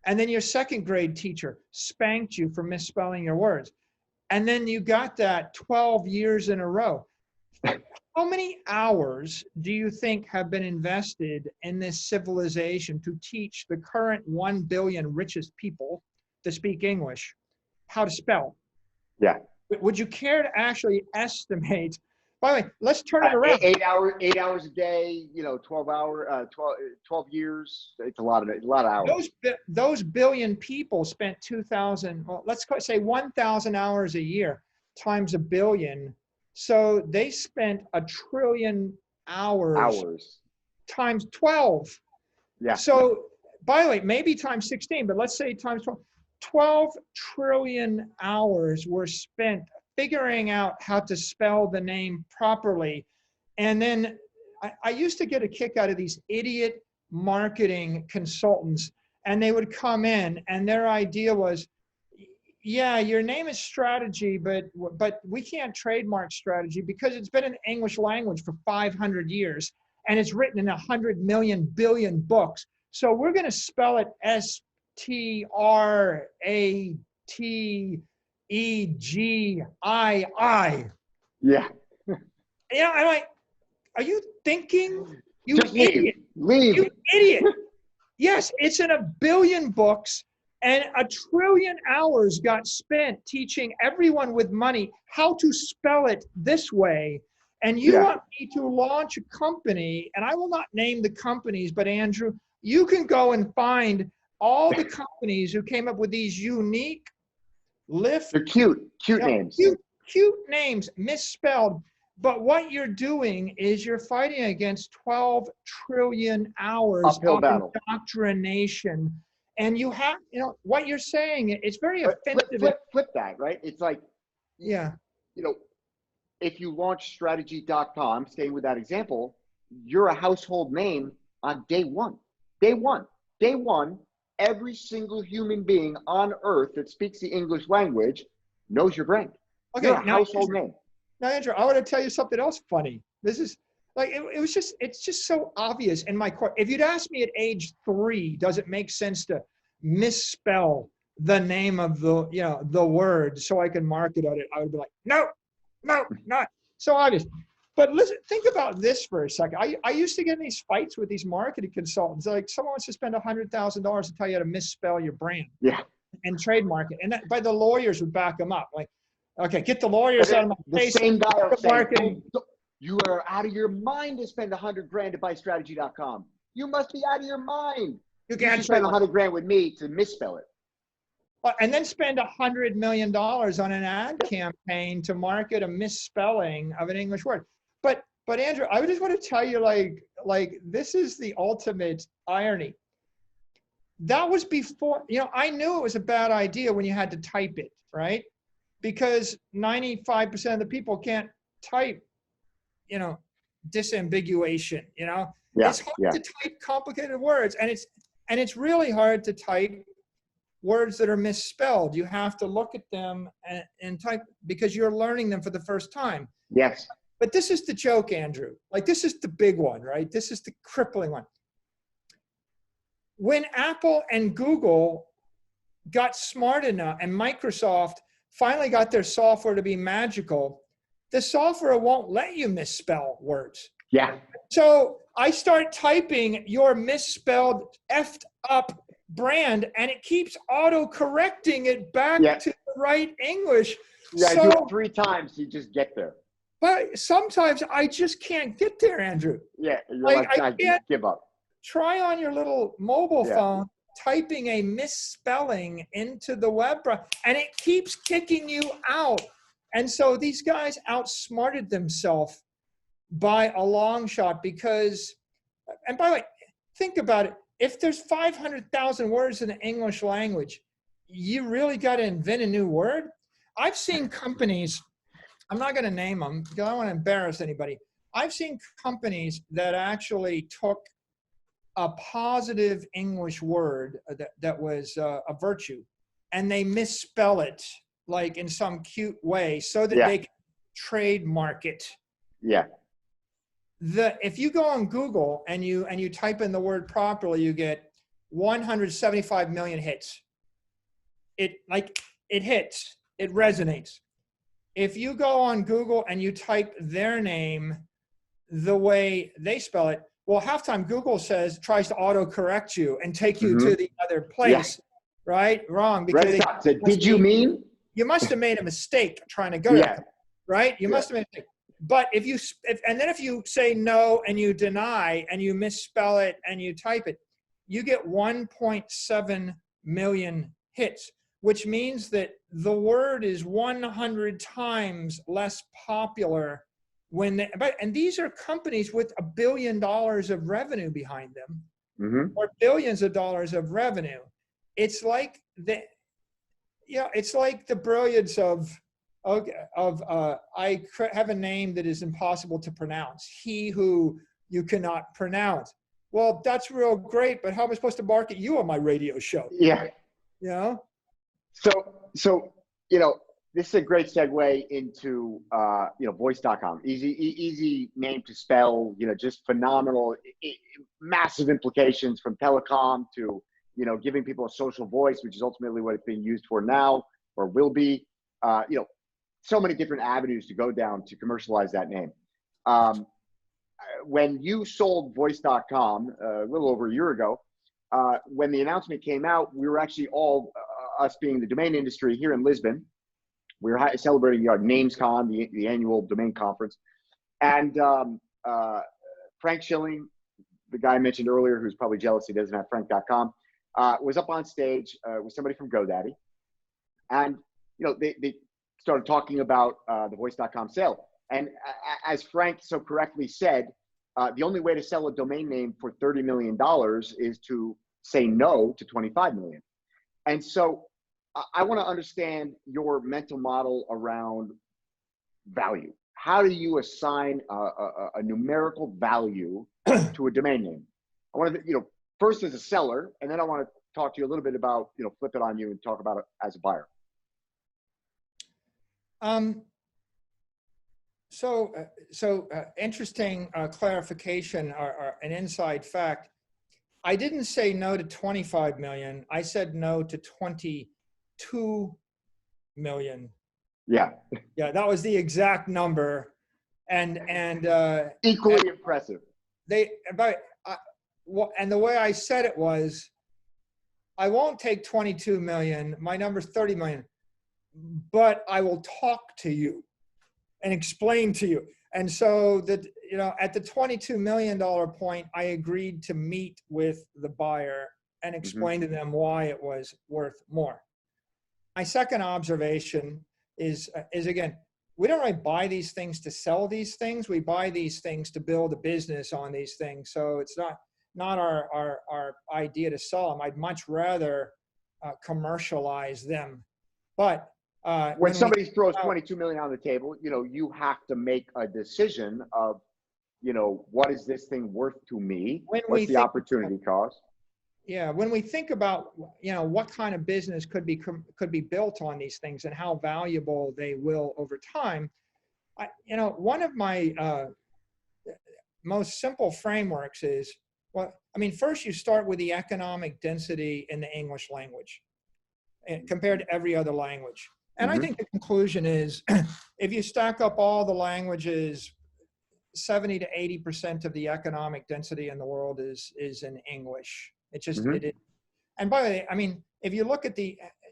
and then your second grade teacher spanked you for misspelling your words, and then you got that 12 years in a row, how many hours do you think have been invested in this civilization to teach the current 1 billion richest people to speak English how to spell? Yeah. Would you care to actually estimate By the way, let's turn it around. 8 hours a day, 12 years. It's a lot of hours. Those billion people spent 2,000, well, let's say 1,000 hours a year times a billion. So they spent 1 trillion hours times 12. Yeah. So by the way, maybe times 16, but let's say times 12. 12 trillion hours were spent figuring out how to spell the name properly. And then I used to get a kick out of these idiot marketing consultants, and they would come in and their idea was, yeah, your name is strategy, but we can't trademark strategy because it's been in the English language for 500 years and it's written in 100 million billion books. So we're going to spell it STRATEGII. Yeah. I'm like, are you thinking? You Just idiot. Leave. You idiot. Yes, it's in 1 billion books, and 1 trillion hours got spent teaching everyone with money how to spell it this way. And you want me to launch a company, and I will not name the companies, but Andrew, you can go and find all the companies who came up with these unique They're cute names. Cute names, misspelled. But what you're doing is you're fighting against 12 trillion hours Uphill of battle. indoctrination. And you have, what you're saying, it's very offensive. Flip that, right? It's like, if you launch strategy.com, staying with that example, you're a household name on day one. Day one, every single human being on earth that speaks the English language knows your brand. Okay, you're a household name. Now, Andrew, I want to tell you something else funny. This is like, it's just so obvious in my court. If you'd asked me at age 3, does it make sense to misspell the name of the word so I can market on it? I would be like, no, not so obvious. But listen, think about this for a second. I used to get in these fights with these marketing consultants. Like, someone wants to spend $100,000 to tell you how to misspell your brand and trademark it. And by the lawyers would back them up. Like, okay, get the lawyers out of my face. The same guy will say, you are out of your mind to spend $100,000 to buy strategy.com. You must be out of your mind. You can't spend $100,000 with me to misspell it. And then spend $100 million on an ad campaign to market a misspelling of an English word. But Andrew, I just want to tell you, like this is the ultimate irony. That was before, I knew it was a bad idea when you had to type it, right? Because 95% of the people can't type, disambiguation, It's hard to type complicated words, and it's really hard to type words that are misspelled. You have to look at them and type because you're learning them for the first time. Yes. But this is the joke, Andrew. Like, this is the big one, right? This is the crippling one. When Apple and Google got smart enough and Microsoft finally got their software to be magical, the software won't let you misspell words. Yeah. So I start typing your misspelled, effed up brand, and it keeps auto-correcting it back to the right English. Yeah, do it 3 times, you just get there. But sometimes I just can't get there, Andrew. Yeah, I can't give up. Try on your little mobile phone, typing a misspelling into the web browser, and it keeps kicking you out. And so these guys outsmarted themselves by a long shot because, and by the way, think about it. If there's 500,000 words in the English language, you really got to invent a new word. I've seen companies, I'm not going to name them because I don't want to embarrass anybody. I've seen companies that actually took a positive English word that was a virtue, and they misspell it like in some cute way so that they can trademark it. Yeah. If you go on Google and you type in the word properly, you get 175 million hits. It hits, it resonates. If you go on Google and you type their name the way they spell it, well, half time Google tries to autocorrect you and take you to the other place, right? Wrong. Because did you mean? You must have made a mistake trying to go there, right? You must have made a mistake. but if you say no and you deny and you misspell it and you type it, you get 1.7 million hits, which means that the word is 100 times less popular and these are companies with $1 billion of revenue behind them, or billions of dollars of revenue. It's like it's like the brilliance of I have a name that is impossible to pronounce. He who you cannot pronounce. Well, that's real great, but how am I supposed to market you on my radio show? Yeah. You know? So this is a great segue into voice.com. Easy name to spell, just phenomenal, massive implications from telecom to, giving people a social voice, which is ultimately what it's being used for now or will be. So many different avenues to go down to commercialize that name. When you sold voice.com a little over a year ago, when the announcement came out, we were actually all, us being the domain industry here in Lisbon, we were celebrating our NamesCon, the annual domain conference. And Frank Schilling, the guy I mentioned earlier, who's probably jealous he doesn't have frank.com, was up on stage with somebody from GoDaddy. And, they started talking about the voice.com sale. And as Frank so correctly said, the only way to sell a domain name for $30 million is to say no to 25 million. And so I want to understand your mental model around value. How do you assign a numerical value to a domain name? I want to, first as a seller, and then I want to talk to you a little bit about, flip it on you and talk about it as a buyer. Interesting clarification or an inside fact. I didn't say no to 25 million. I said no to 22 million. Yeah. Yeah, that was the exact number. And equally impressive. And the way I said it was, I won't take 22 million. My number's 30 million, but I will talk to you and explain to you. And so that, at the $22 million point, I agreed to meet with the buyer and explain to them why it was worth more. My second observation is again, we don't really buy these things to sell these things. We buy these things to build a business on these things. So it's not our idea to sell them. I'd much rather commercialize them. But when somebody throws 22 million on the table, you have to make a decision of, what is this thing worth to me? What's the opportunity cost? Yeah, when we think about, what kind of business could be built on these things and how valuable they will over time, one of my most simple frameworks is, first you start with the economic density in the English language compared to every other language. And I think the conclusion is, if you stack up all the languages, 70 to 80% of the economic density in the world is in English. It is. And by the way, if you look at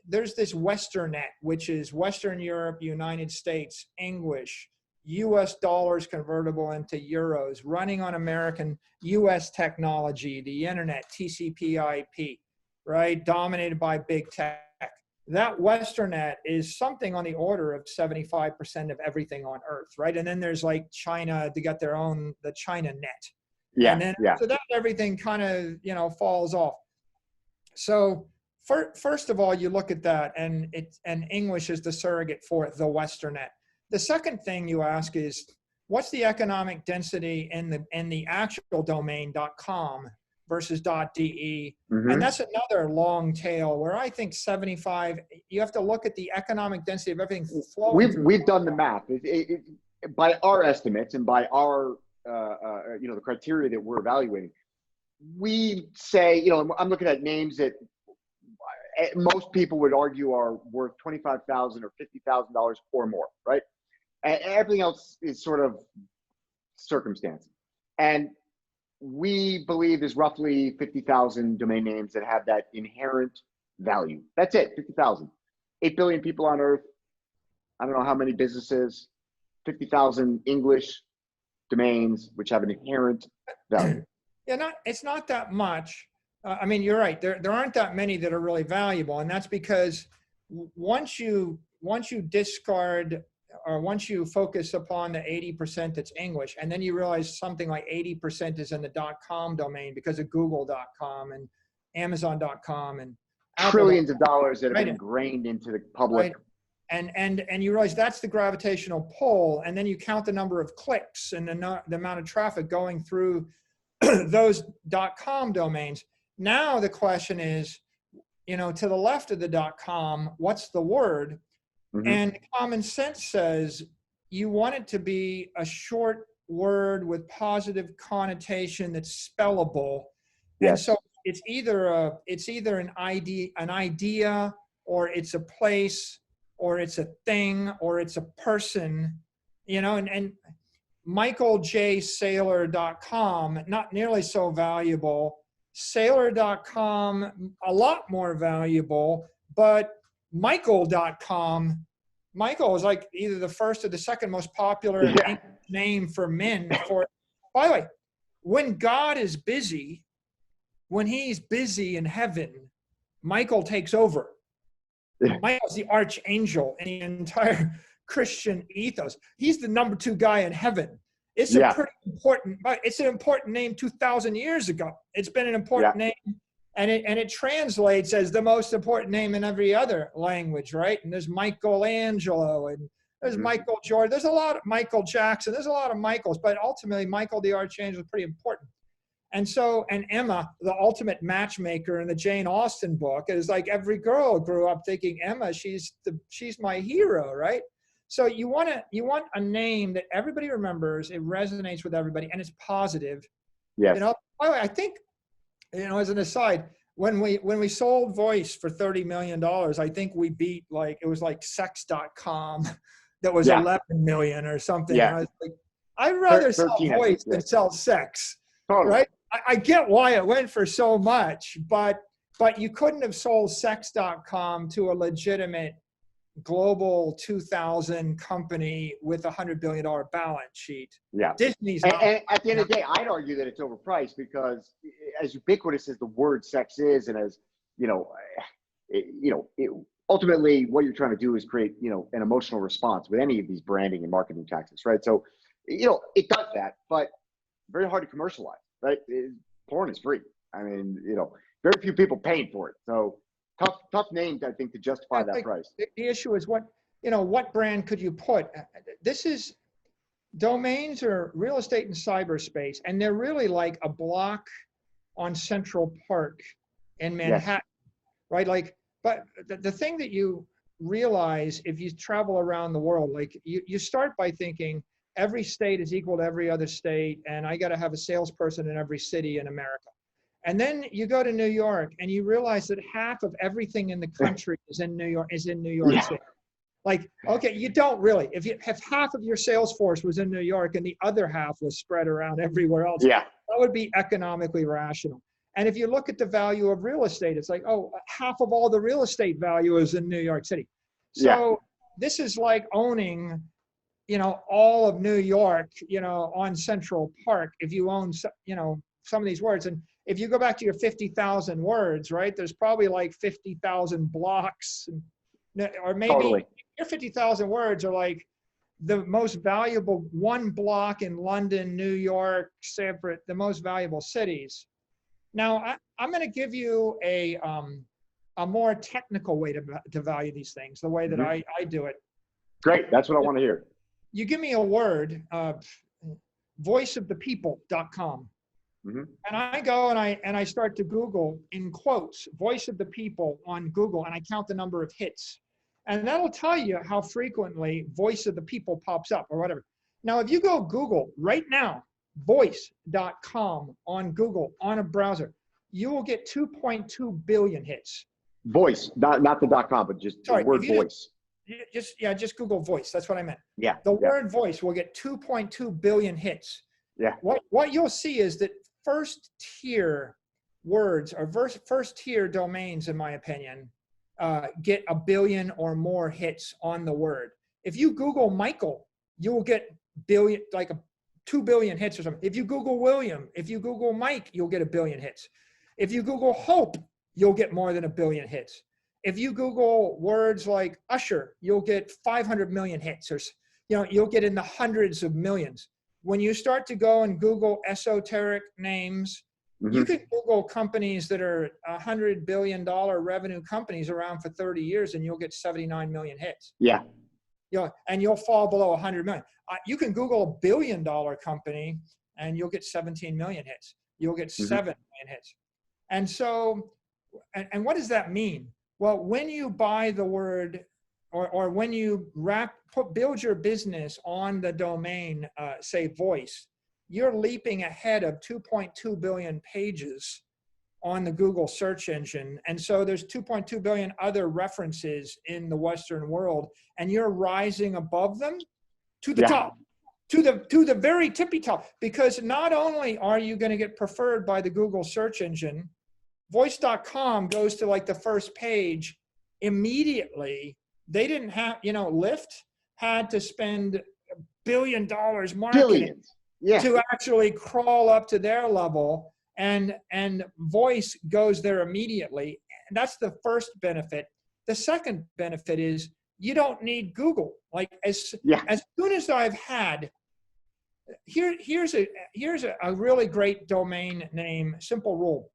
there's this Westernet, which is Western Europe, United States, English, US dollars convertible into euros, running on American US technology, the internet, TCP/IP, right? Dominated by big tech. That Westernet is something on the order of 75% of everything on Earth, right? And then there's like China, they got the China net. Yeah. And then so that everything kind of, falls off. So first of all, you look at that, and English is the surrogate for the Westernet. The second thing you ask is, what's the economic density in the actual domain .com versus .de? And that's another long tail where I think 75, you have to look at the economic density of everything flowing. We've done the math. By our estimates and by our, the criteria that we're evaluating, we say, I'm looking at names that most people would argue are worth $25,000 or $50,000 or more, right? And everything else is sort of circumstance. And we believe there's roughly 50,000 domain names that have that inherent value. That's it, 50,000. 8 billion people on Earth. I don't know how many businesses. 50,000 English domains, which have an inherent value. Yeah, it's not that much. I mean, you're right. There aren't that many that are really valuable, and that's because once you discard, or once you focus upon the 80% that's English, and then you realize something like 80% is in the .com domain because of Google.com and Amazon.com and Trillions of dollars that have right. been ingrained into the public. Right. And you realize that's the gravitational pull, and then you count the number of clicks and the amount of traffic going through those .com domains. Now the question is, to the left of the .com, what's the word? Mm-hmm. And common sense says you want it to be a short word with positive connotation that's spellable. Yes. And so it's either an idea, or it's a place, or it's a thing, or it's a person, and michaeljsaylor.com, not nearly so valuable. Saylor.com, a lot more valuable, but Michael.com, Michael is like either the first or the second most popular name for men. By the way, when God is busy, when he's busy in heaven, Michael takes over. Michael's the archangel in the entire Christian ethos. He's the number 2 guy in heaven. It's a pretty important, it's an important name 2,000 years ago. It's been an important name, and it translates as the most important name in every other language, right? And there's Michelangelo, and there's Michael Jordan. There's a lot of Michael Jackson. There's a lot of Michaels, but ultimately Michael the Archangel is pretty important. And so, and Emma, the ultimate matchmaker in the Jane Austen book, is like every girl grew up thinking Emma, she's my hero, right? So you want a name that everybody remembers, it resonates with everybody, and it's positive. Yes. By the way, I think, as an aside, when we sold Voice for $30 million, I think we beat it was like Sex.com that was 11 million or something. Yeah. I was like, I'd rather sell Voice than sell sex. Totally. Right? I get why it went for so much, but you couldn't have sold Sex.com to a legitimate global 2,000 company with $100 billion balance sheet. Yeah. Disney's not. And at the end of the day, I'd argue that it's overpriced because as ubiquitous as the word sex is, and as, ultimately what you're trying to do is create, an emotional response with any of these branding and marketing tactics, right? So, it does that, but very hard to commercialize, right? Porn is free. I mean, very few people paying for it. So tough name, I think, to justify that price. The issue is what brand could you put? Domains are real estate and cyberspace, and they're really like a block on Central Park in Manhattan, right? But the thing that you realize if you travel around the world, you start by thinking every state is equal to every other state, and I got to have a salesperson in every city in America. And then you go to New York and you realize that half of everything in the country is in New York City. Okay, you don't really. If half of your sales force was in New York and the other half was spread around everywhere else, that would be economically rational. And if you look at the value of real estate, it's like, half of all the real estate value is in New York City. So this is like owning, all of New York, on Central Park, if you own, some of these words. And if you go back to your 50,000 words, right, there's probably like 50,000 blocks, or maybe your 50,000 words are like the most valuable one block in London, New York, separate, the most valuable cities. Now, I'm going to give you a more technical way to value these things, the way that I do it. Great. That's what I want to hear. You give me a word, voiceofthepeople.com. And I go and I start to Google, in quotes, Voice of the People on Google, and I count the number of hits. And that'll tell you how frequently Voice of the People pops up or whatever. Now, if you go Google right now, voice.com on Google on a browser, you will get 2.2 billion hits. Voice, not the .com, but just the word voice. Just Google voice. That's what I meant. Yeah. The word voice will get 2.2 billion hits. Yeah. What you'll see is that first tier words or first tier domains, in my opinion, get 1 billion or more hits on the word. If you Google Michael, you'll get 2 billion hits or something. If you Google William, if you Google Mike, you'll get 1 billion hits. If you Google Hope, you'll get more than 1 billion hits. If you Google words like Usher, you'll get 500 million hits, or you'll get in the hundreds of millions. When you start to go and Google esoteric names, you can Google companies that are $100 billion revenue companies around for 30 years, and you'll get 79 million hits. Yeah. And you'll fall below 100 million. You can Google $1 billion company, and you'll get 17 million hits. You'll get 7 million hits. And so, and what does that mean? Well, when you buy the word, or when you build your business on the domain, say voice, you're leaping ahead of 2.2 billion pages on the Google search engine. And so there's 2.2 billion other references in the Western world, and you're rising above them to the top, to the very tippy top, because not only are you going to get preferred by the Google search engine, voice.com goes to like the first page immediately. They didn't have, Lyft had to spend $1 billion marketing to actually crawl up to their level, and voice goes there immediately. And that's the first benefit. The second benefit is you don't need Google. Like as soon as I've had, here's a really great domain name, simple rule.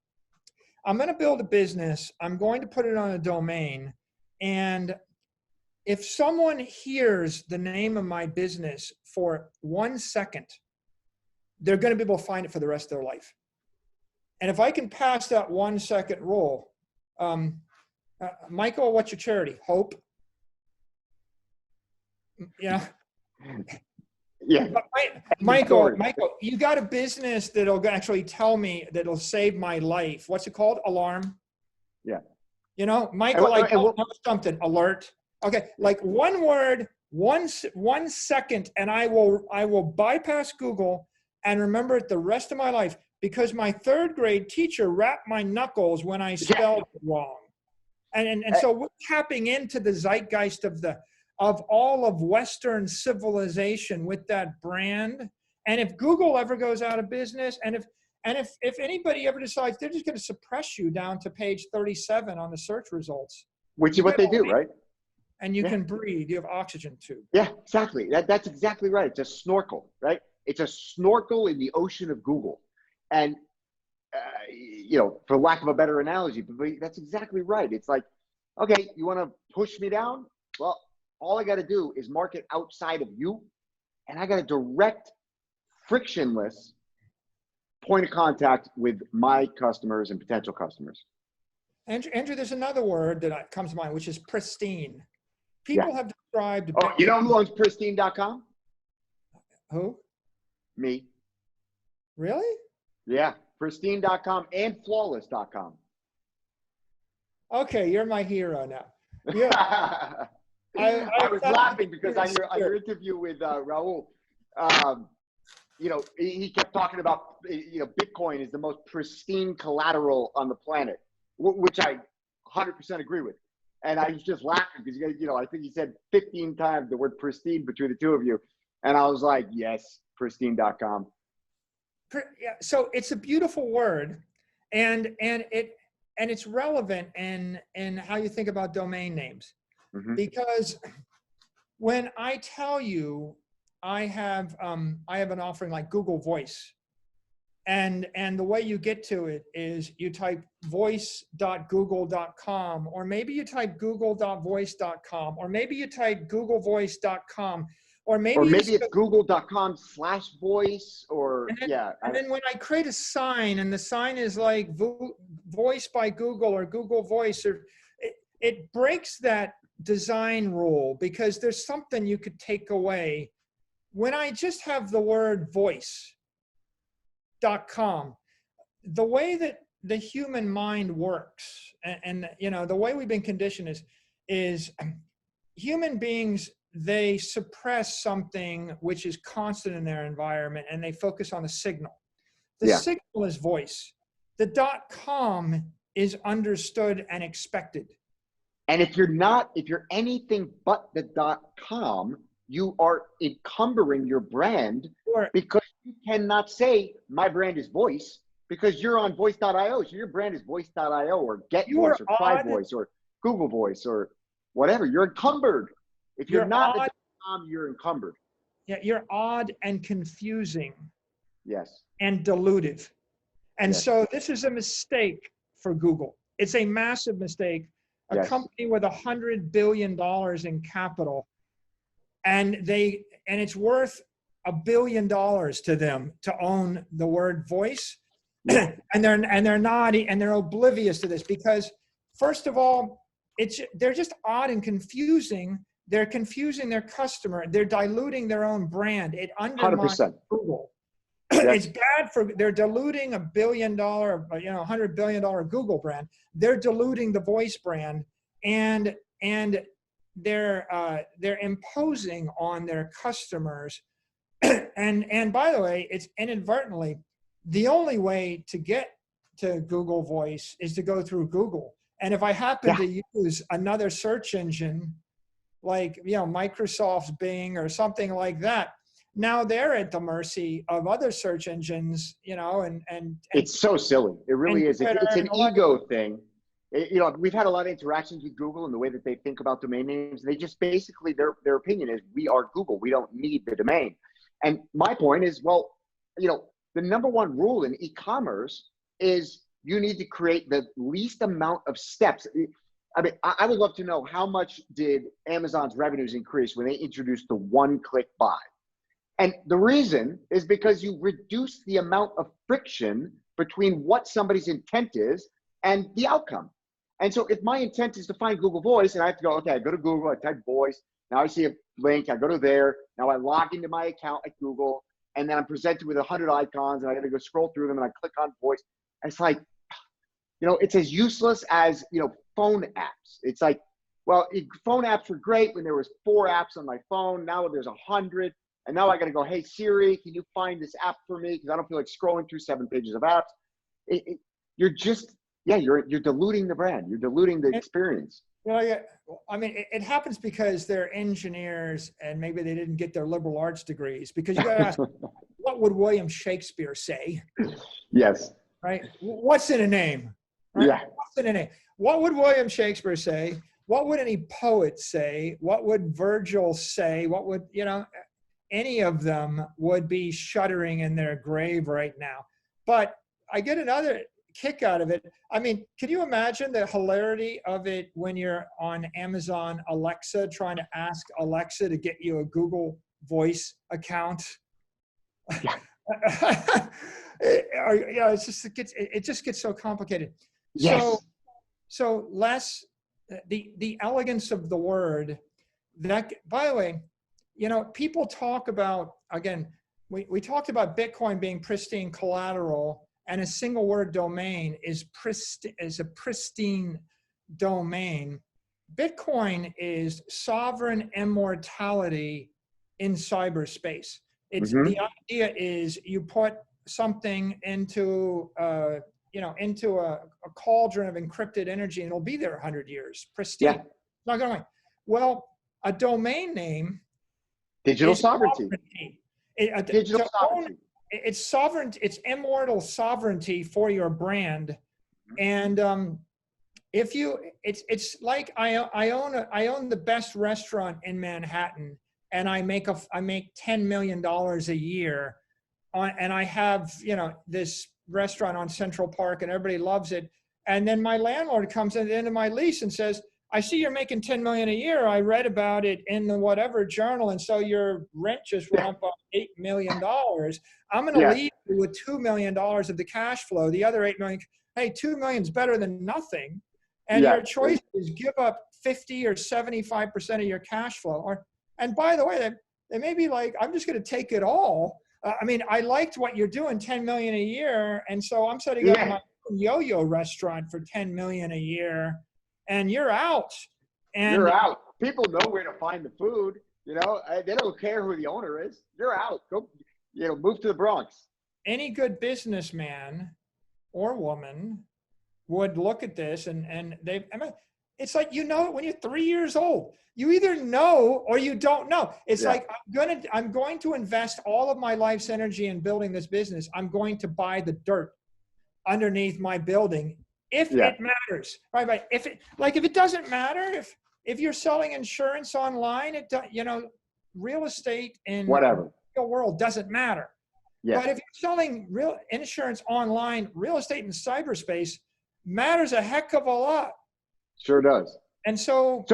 I'm going to build a business. I'm going to put it on a domain. And if someone hears the name of my business for 1 second, they're going to be able to find it for the rest of their life. And if I can pass that 1 second rule, Michael, what's your charity? Hope? Yeah. Michael, you got a business that'll actually tell me, that'll save my life. What's it called? Alarm? Yeah. Michael, I don't know something. Alert. Okay, like one word, 1 second, and I will bypass Google and remember it the rest of my life, because my 3rd grade teacher rapped my knuckles when I spelled it wrong. And so we're tapping into the zeitgeist of all of Western civilization with that brand. And if Google ever goes out of business, and if anybody ever decides they're just going to suppress you down to page 37 on the search results, which is what they do, right? And you can breathe. You have oxygen tube. Yeah, exactly. That's exactly right. It's a snorkel, right? It's a snorkel in the ocean of Google. And, for lack of a better analogy, but that's exactly right. It's like, okay, you want to push me down? Well, all I got to do is market outside of you, and I got a direct, frictionless point of contact with my customers and potential customers. Andrew, there's another word that comes to mind, which is pristine. People have described. Oh, you know who owns pristine.com? Who? Me. Really? Yeah, pristine.com and flawless.com. Okay, you're my hero now. Yeah. I was laughing because on your interview with Raul, he kept talking about, Bitcoin is the most pristine collateral on the planet, which I 100% agree with. And I was just laughing because, I think he said 15 times the word pristine between the two of you. And I was like, yes, pristine.com. Yeah, so it's a beautiful word, and it's relevant in how you think about domain names. Because when I tell you I have an offering like Google Voice, and the way you get to it is you type voice.google.com, or maybe you type google.voice.com, or maybe you type googlevoice.com, or maybe it's google.com/voice, and then when I create a sign, and the sign is like Voice by Google or Google Voice, or it breaks that design rule, because there's something you could take away. When I just have the word voice.com, the way that the human mind works, and the way we've been conditioned is human beings, they suppress something which is constant in their environment, and they focus on the signal. The signal is voice. The .com is understood and expected. And if you're anything but the .com, you are encumbering your brand Sure. because you cannot say my brand is voice because you're on voice.io. So your brand is voice.io or Get You are Voice or Try odd. Voice or Google Voice or whatever. You're encumbered. If you're You're not odd. a .com, you're encumbered. Yeah, you're odd and confusing Yes. and dilutive. And Yes. so this is a mistake for Google. It's a massive mistake. A Yes. company with $100 billion in capital, and it's worth $1 billion to them to own the word voice. Yeah. and they're not, and they're oblivious to this because, first of all, they're just odd and confusing. They're confusing their customer. They're diluting their own brand. It undermines 100%. Google. Yes. It's bad they're diluting $1 billion, $100 billion Google brand. They're diluting the voice brand, and they're imposing on their customers. And by the way, it's inadvertently the only way to get to Google Voice is to go through Google. And if I happen to use another search engine, like Microsoft's Bing or something like that, now they're at the mercy of other search engines, and it's so silly. It really is. It's an ego thing. We've had a lot of interactions with Google and the way that they think about domain names. They just basically, their opinion is, we are Google. We don't need the domain. And my point is, well, the number one rule in e-commerce is you need to create the least amount of steps. I mean, I would love to know, how much did Amazon's revenues increase when they introduced the one-click buy? And the reason is because you reduce the amount of friction between what somebody's intent is and the outcome. And so if my intent is to find Google Voice and I have to go, okay, I go to Google, I type voice, now I see a link, I go to there, now I log into my account at Google, and then I'm presented with 100 icons and I got to go scroll through them and I click on voice. It's like, it's as useless as, phone apps. It's like, well, phone apps were great when there was 4 apps on my phone. Now there's 100. And now I got to go, hey, Siri, can you find this app for me? Because I don't feel like scrolling through 7 pages of apps. You're just, you're diluting the brand. You're diluting the experience. I mean, it happens because they're engineers and maybe they didn't get their liberal arts degrees, because you got to ask, what would William Shakespeare say? Yes. Right? What's in a name? Right? Yeah. What's in a name? What would William Shakespeare say? What would any poet say? What would Virgil say? What would, any of them would be shuddering in their grave right now. But I get another kick out of it. I mean, can you imagine the hilarity of it when you're on Amazon Alexa trying to ask Alexa to get you a Google Voice account? Yeah. It just gets so complicated. Yes. So less the elegance of the word. That, by the way, people talk about, again, we talked about Bitcoin being pristine collateral, and a single word domain is a pristine domain. Bitcoin is sovereign immortality in cyberspace. It's the idea is you put something into into a cauldron of encrypted energy and it'll be there 100 years, pristine. Yeah. It's not going away. Well, a domain name, digital sovereignty. Digital sovereignty. It's sovereign. It's immortal sovereignty for your brand, and it's like I own the best restaurant in Manhattan, and I make $10 million a year, and I have this restaurant on Central Park, and everybody loves it, and then my landlord comes at the end of my lease and says, I see you're making $10 million a year. I read about it in the whatever journal, and so your rent just went up by $8 million. I'm going to leave you with $2 million of the cash flow. The other $8 million, hey, $2 million is better than nothing. And your choice is give up 50 or 75% of your cash flow. And by the way, they may be like, I'm just going to take it all. I mean, I liked what you're doing, $10 million a year, and so I'm setting up my yo-yo restaurant for $10 million a year. And you're out. And you're out. People know where to find the food. They don't care who the owner is. You're out. Go, move to the Bronx. Any good businessman or woman would look at this and It's like, you know it when you're 3 years old. You either know or you don't know. It's like, I'm going to invest all of my life's energy in building this business. I'm going to buy the dirt underneath my building if it matters. Right. If it doesn't matter, if you're selling insurance online, real estate in Whatever. the real world doesn't matter. Yeah. But if you're selling real insurance online, real estate in cyberspace matters a heck of a lot. Sure does. And so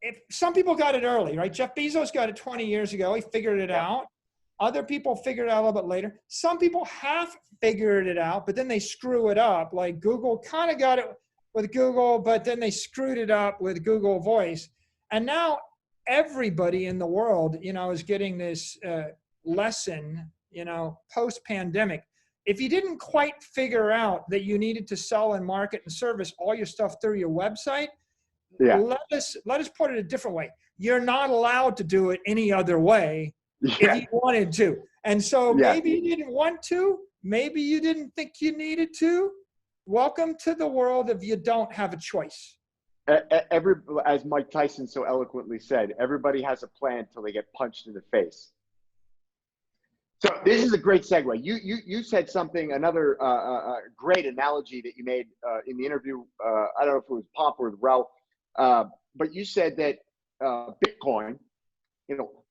if some people got it early, right? Jeff Bezos got it 20 years ago. He figured it out. Other people figured it out a little bit later. Some people have figured it out, but then they screw it up. Like Google kind of got it with Google, but then they screwed it up with Google Voice. And now everybody in the world, is getting this lesson, post-pandemic. If you didn't quite figure out that you needed to sell and market and service all your stuff through your website, let us put it a different way. You're not allowed to do it any other way if you wanted to. And so maybe you didn't want to, maybe you didn't think you needed to. Welcome to the world of you don't have a choice. As Mike Tyson so eloquently said, everybody has a plan till they get punched in the face. So this is a great segue. You said something, another great analogy that you made in the interview. I don't know if it was Pop or Ralph, but you said that Bitcoin,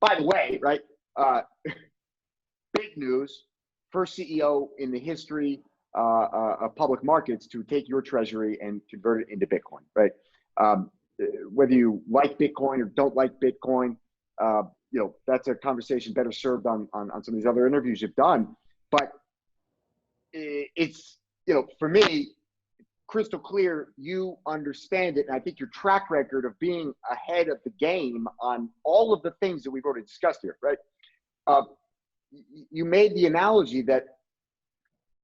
by the way, right? Big news, first CEO in the history of public markets to take your treasury and convert it into Bitcoin, right? Whether you like Bitcoin or don't like Bitcoin, that's a conversation better served on some of these other interviews you've done. But it's, for me, crystal clear, you understand it. And I think your track record of being ahead of the game on all of the things that we've already discussed here, right? You made the analogy that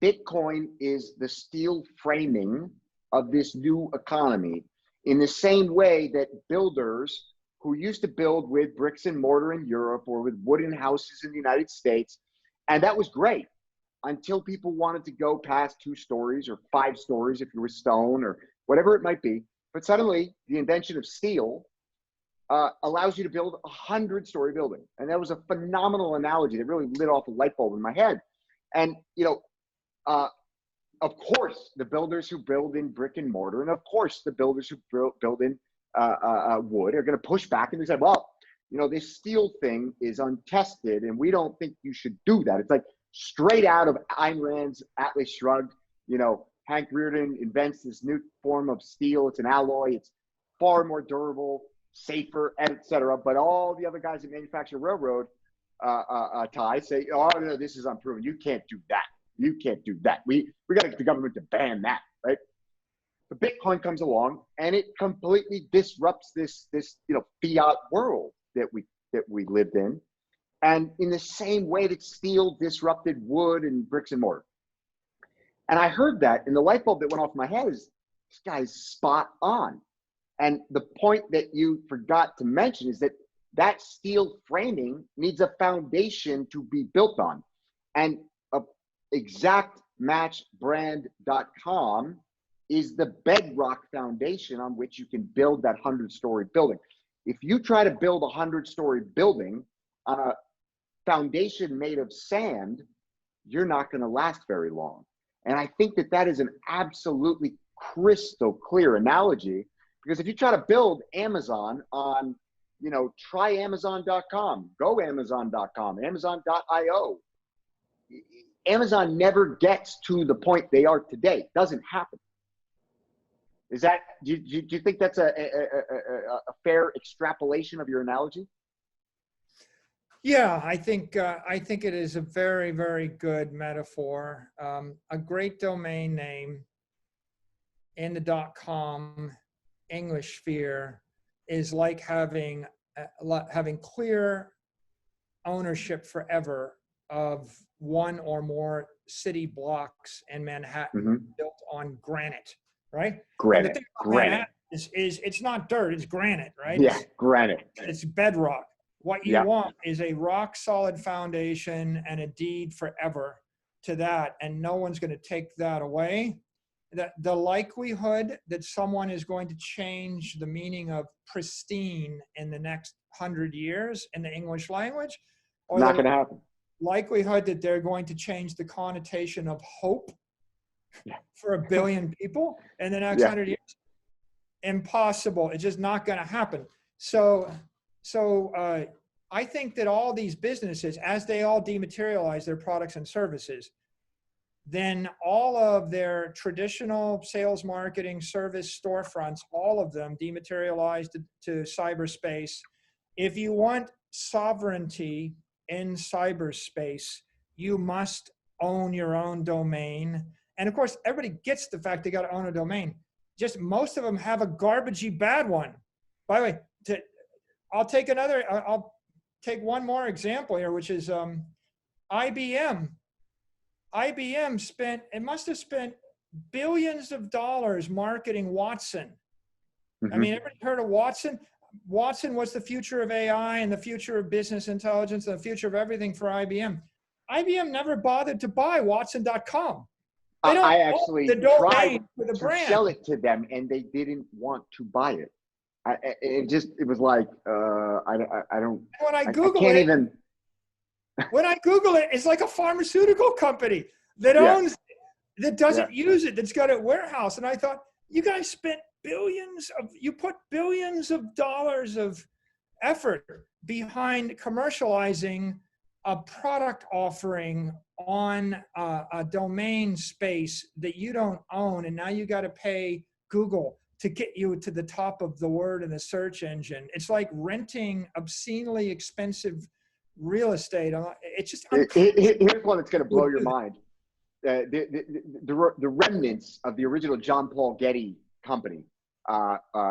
Bitcoin is the steel framing of this new economy, in the same way that builders who used to build with bricks and mortar in Europe or with wooden houses in the United States, and that was great until people wanted to go past 2 stories or 5 stories if you were stone or whatever it might be. But suddenly the invention of steel allows you to build a 100-story building. And that was a phenomenal analogy that really lit off a light bulb in my head. And, of course, the builders who build in brick and mortar, and of course, the builders who build in wood are going to push back and they say, well, this steel thing is untested and we don't think you should do that. It's like straight out of Ayn Rand's Atlas Shrugged. Hank Rearden invents this new form of steel. It's an alloy. It's far more durable, safer, etc. But all the other guys that manufacture railroad ties say, oh, no, this is unproven. You can't do that. You can't do that. We got to get the government to ban that, right? But Bitcoin comes along and it completely disrupts this fiat world that we lived in, and in the same way that steel disrupted wood and bricks and mortar. And I heard that, and the light bulb that went off my head is, this guy's spot on. And the point that you forgot to mention is that steel framing needs a foundation to be built on, and exactmatchbrand.com is the bedrock foundation on which you can build that 100-story building. If you try to build a 100-story building on a foundation made of sand, you're not going to last very long. And I think that is an absolutely crystal clear analogy, because if you try to build Amazon on, try Amazon.com, go Amazon.com, Amazon.io, Amazon never gets to the point they are today. It doesn't happen. Is that, do you think that's a fair extrapolation of your analogy? Yeah, I think it is a very, very good metaphor. A great domain name in the .com English sphere is like having clear ownership forever of one or more city blocks in Manhattan built on granite, right? Granite. The thing about Manhattan is it's not dirt, it's granite, right? Yeah, granite. It's bedrock. What you want is a rock solid foundation and a deed forever to that, and no one's going to take that away. the likelihood that someone is going to change the meaning of pristine in the next 100 years in the English language, or Not the going to happen. likelihood that they're going to change the connotation of hope Yeah. for 1 billion people in the next 100 years, impossible. It's just not going to happen. So I think that all these businesses, as they all dematerialize their products and services, then all of their traditional sales, marketing, service storefronts, all of them dematerialized to cyberspace. If you want sovereignty in cyberspace, you must own your own domain. And of course, everybody gets the fact they got to own a domain. Just most of them have a garbagey bad one. By the way, I'll take one more example here, which is IBM. IBM must have spent billions of dollars marketing Watson. Mm-hmm. I mean, everybody heard of Watson? Watson was the future of AI and the future of business intelligence and the future of everything for IBM. IBM never bothered to buy Watson.com. I actually tried for the to brand. sell it to them, and they didn't want to buy it. It was like, I don't. When I I Google can't it, even. When I Google it, it's like a pharmaceutical company that owns, that doesn't use it, that's got a warehouse. And I thought, you guys spent you put billions of dollars of effort behind commercializing a product offering on a domain space that you don't own. And now you got to pay Google to get you to the top of the word in the search engine. It's like renting obscenely expensive real estate. It's just here's one that's going to blow your mind. The remnants of the original John Paul Getty company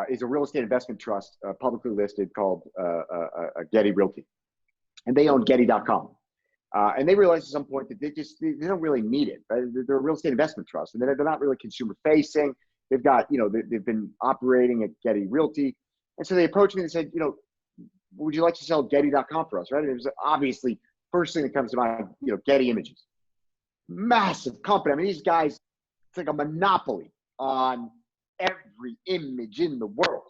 is a real estate investment trust, publicly listed, called Getty Realty, and they own Getty.com. And they realized at some point that they don't really need it. Right? They're a real estate investment trust, and they're not really consumer facing. They've got, they've been operating at Getty Realty, and so they approached me and said, would you like to sell Getty.com for us, right? And it was obviously first thing that comes to mind, Getty Images. Massive company. I mean, these guys, it's like a monopoly on every image in the world.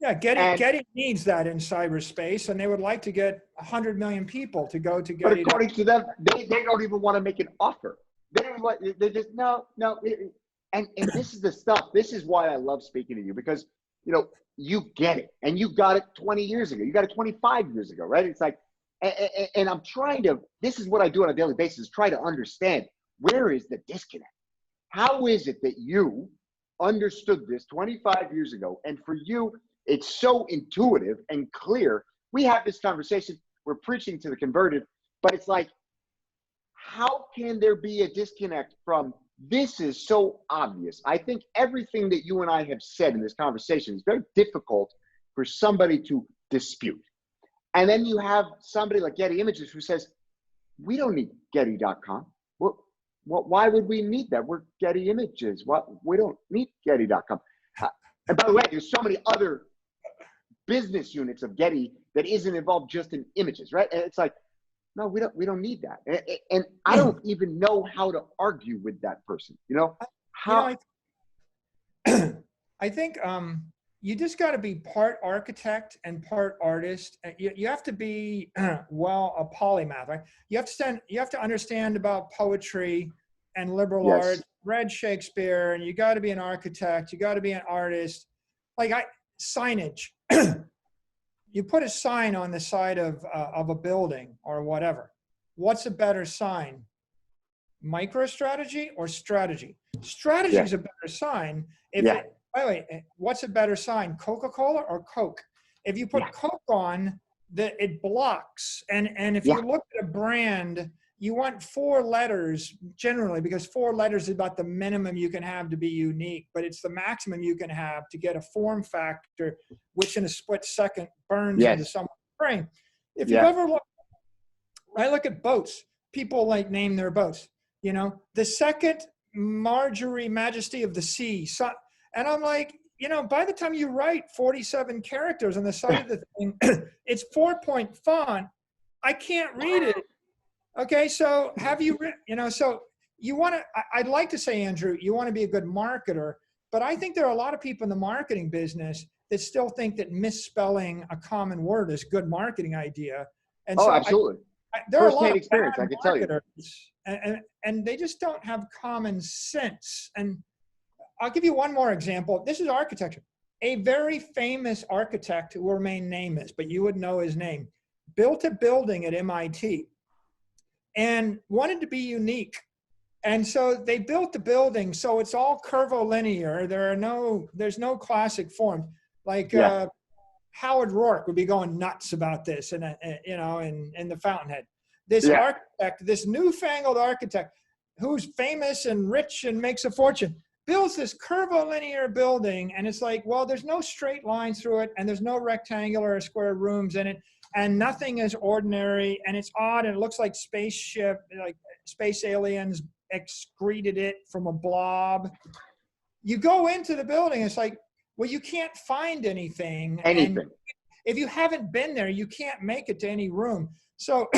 Yeah, Getty needs that in cyberspace, and they would like to get 100 million people to go to Getty. But according to them, they don't even want to make an offer. They just, no. And this is the stuff. This is why I love speaking to you, because, you get it, and you got it 20 years ago. You got it 25 years ago, right? It's like, and I'm trying to, this is what I do on a daily basis, try to understand, where is the disconnect? How is it that you understood this 25 years ago? And for you, it's so intuitive and clear. We have this conversation, we're preaching to the converted, but it's like, how can there be a disconnect from, this is so obvious? I think everything that you and I have said in this conversation is very difficult for somebody to dispute. And then you have somebody like Getty Images who says, we don't need Getty.com. Why would we need that? We're Getty Images. We don't need Getty.com. And by the way, there's so many other business units of Getty that isn't involved just in images, right? And it's like, no, we don't need that. And I don't even know how to argue with that person. How? I think you just got to be part architect and part artist. You have to be a polymath. Right? You have to understand about poetry and liberal arts. Read Shakespeare, and you got to be an architect. You got to be an artist. Signage. You put a sign on the side of a building or whatever. What's a better sign? MicroStrategy or strategy? Strategy is a better sign. By the way, what's a better sign? Coca-Cola or Coke? If you put Coke on, it blocks. And if you look at a brand, you want 4 letters generally, because 4 letters is about the minimum you can have to be unique, but it's the maximum you can have to get a form factor, which in a split second burns into someone's brain. If you ever look at boats, people name their boats, the second Marjorie Majesty of the Sea. So, and I'm like, by the time you write 47 characters on the side of the thing, it's 4-point font. I can't read it. Okay, so have you written, so I'd like to say, Andrew, you want to be a good marketer, but I think there are a lot of people in the marketing business that still think that misspelling a common word is a good marketing idea. And Oh, so absolutely. there are a lot First-hand of experience, bad I can tell you. marketers, and they just don't have common sense. And I'll give you one more example. This is architecture. A very famous architect, who will remain nameless, but you would know his name, built a building at MIT and wanted to be unique. And so they built the building so it's all curvilinear. There's no classic forms. Like Howard Rourke would be going nuts about this, and in the Fountainhead. This architect, this newfangled architect, who's famous and rich and makes a fortune, builds this curvilinear building, and it's like, well, there's no straight lines through it, and there's no rectangular or square rooms in it, and nothing is ordinary, and it's odd, and it looks like spaceship, like space aliens excreted it from a blob. You go into the building, it's like, well, you can't find anything. And if you haven't been there, you can't make it to any room. So,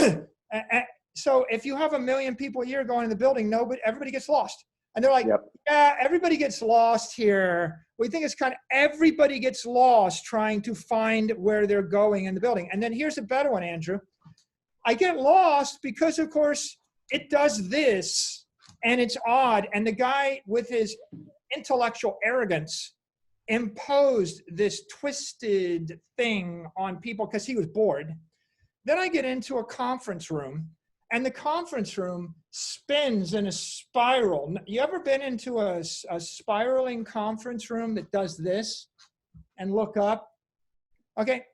so if you have 1 million people a year going in the building, everybody gets lost. And they're like, yeah, everybody gets lost here. We think it's everybody gets lost trying to find where they're going in the building. And then here's a better one, Andrew. I get lost because, of course, it does this, and it's odd. And the guy, with his intellectual arrogance, imposed this twisted thing on people because he was bored. Then I get into a conference room, and the conference room spins in a spiral. You ever been into a spiraling conference room that does this and look up? Okay,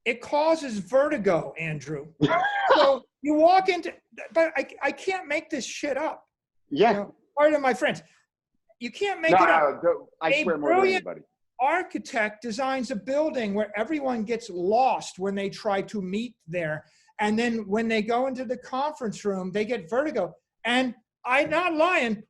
it causes vertigo, Andrew. So you walk into, but I can't make this shit up. Yeah. Pardon my friends. You can't make it up. I swear more than anybody. Architect designs a building where everyone gets lost when they try to meet there. And then when they go into the conference room, they get vertigo. And I'm not lying,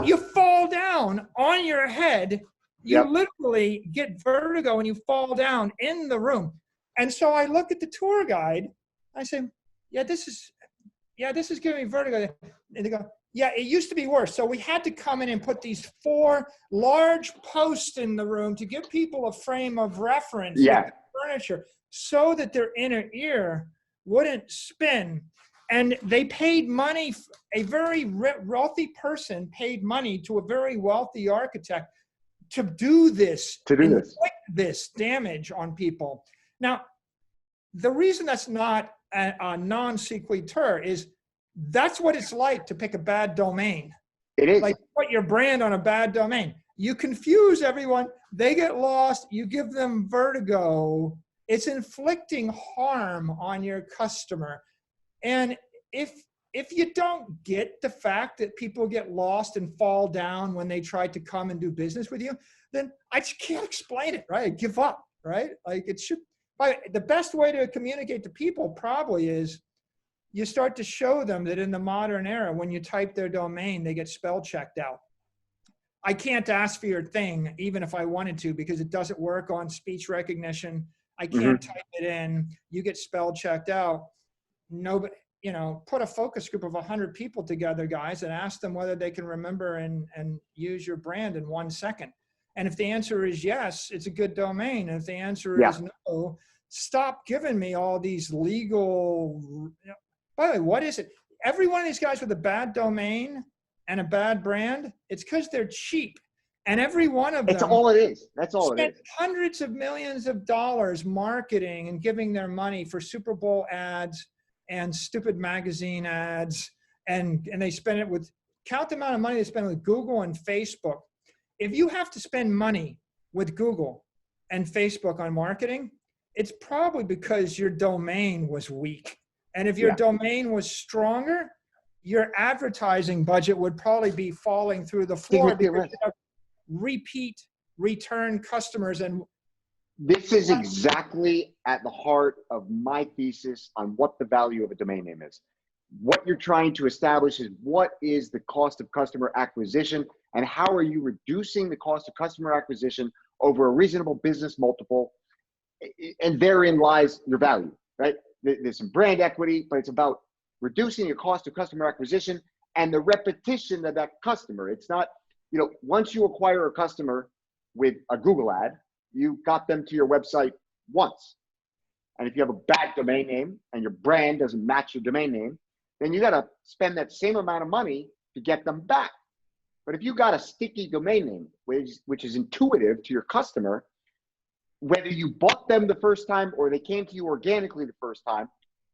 you fall down on your head. You literally get vertigo and you fall down in the room. And so I look at the tour guide. I say, this is giving me vertigo. And they go, yeah, it used to be worse. So we had to come in and put these 4 large posts in the room to give people a frame of reference with furniture so that their inner ear wouldn't spin. And they paid money, a very wealthy person paid money to a very wealthy architect to do this, inflict this damage on people. Now, the reason that's not a non sequitur is that's what it's like to pick a bad domain. It is. Like, put your brand on a bad domain. You confuse everyone. They get lost. You give them vertigo. It's inflicting harm on your customer. And if you don't get the fact that people get lost and fall down when they try to come and do business with you, then I just can't explain it, right? I give up, right? Like, it should. The best way to communicate to people probably is you start to show them that in the modern era, when you type their domain, they get spell checked out. I can't ask for your thing, even if I wanted to, because it doesn't work on speech recognition. I can't type it in. You get spell checked out. Nobody, put a focus group of 100 people together, guys, and ask them whether they can remember and use your brand in 1 second. And if the answer is yes, it's a good domain. And if the answer is no, stop giving me all these legal. By the way, what is it? Every one of these guys with a bad domain and a bad brand, it's because they're cheap. And every one of them. That's all it is. That's all it is. Hundreds of millions of dollars marketing and giving their money for Super Bowl ads and stupid magazine ads. And they spend it with, count the amount of money they spend with Google and Facebook. If you have to spend money with Google and Facebook on marketing, it's probably because your domain was weak. And if your domain was stronger, your advertising budget would probably be falling through the floor because you have repeat return customers. And this is exactly at the heart of my thesis on what the value of a domain name is. What you're trying to establish is what is the cost of customer acquisition and how are you reducing the cost of customer acquisition over a reasonable business multiple? And therein lies your value, right? There's some brand equity, but it's about reducing your cost of customer acquisition and the repetition of that customer. It's not, once you acquire a customer with a Google ad, you got them to your website once. And if you have a bad domain name and your brand doesn't match your domain name, then you got to spend that same amount of money to get them back. But if you got a sticky domain name, which is intuitive to your customer, whether you bought them the first time or they came to you organically the first time,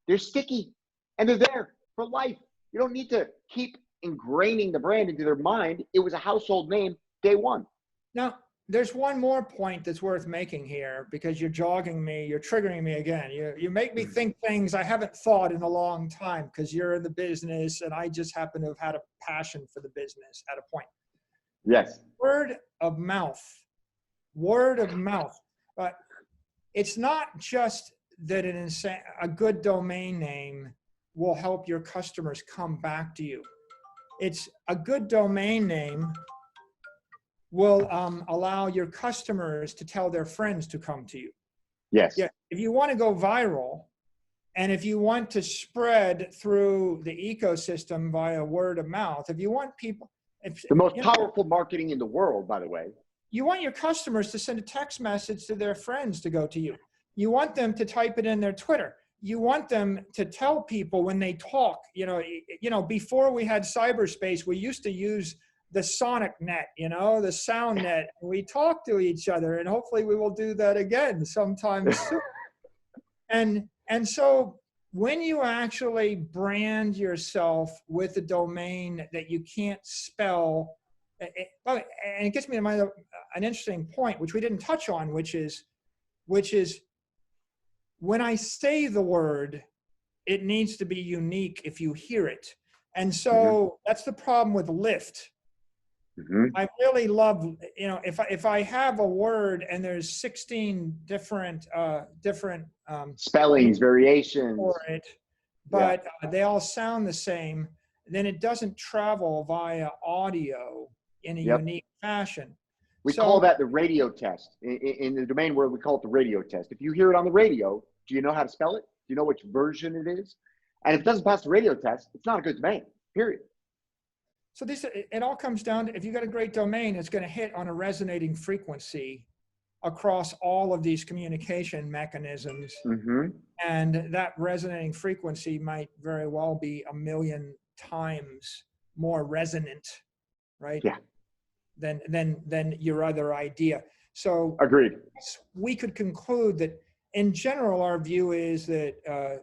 they're sticky and they're there for life. You don't need to keep ingraining the brand into their mind. It was a household name day one. Now, there's one more point that's worth making here, because you're jogging me, you're triggering me again. You make me think things I haven't thought in a long time, because you're in the business and I just happen to have had a passion for the business at a point. Yes. Word of mouth. But it's not just that a good domain name will help your customers come back to you. It's a good domain name will allow your customers to tell their friends to come to you. Yes. Yeah. If you want to go viral, and if you want to spread through the ecosystem via word of mouth, if you want people, the most powerful marketing in the world, by the way. You want your customers to send a text message to their friends to go to you. You want them to type it in their Twitter. You want them to tell people when they talk. Before we had cyberspace, we used to use the sonic net, the sound net. We talk to each other, and hopefully we will do that again sometime soon. And so when you actually brand yourself with a domain that you can't spell, and it gets me to an interesting point, which we didn't touch on, which is when I say the word, it needs to be unique if you hear it. And so that's the problem with lift. I really love, if I have a word and there's 16 different spellings, variations for it, but they all sound the same, then it doesn't travel via audio in a unique fashion. We call that the radio test. In the domain world, we call it the radio test. If you hear it on the radio, do you know how to spell it? Do you know which version it is? And if it doesn't pass the radio test, it's not a good domain, period. So it all comes down to, if you got a great domain, it's going to hit on a resonating frequency across all of these communication mechanisms. And that resonating frequency might very well be 1 million times more resonant, right? Yeah. Than your other idea. So agreed. We could conclude that in general, our view is that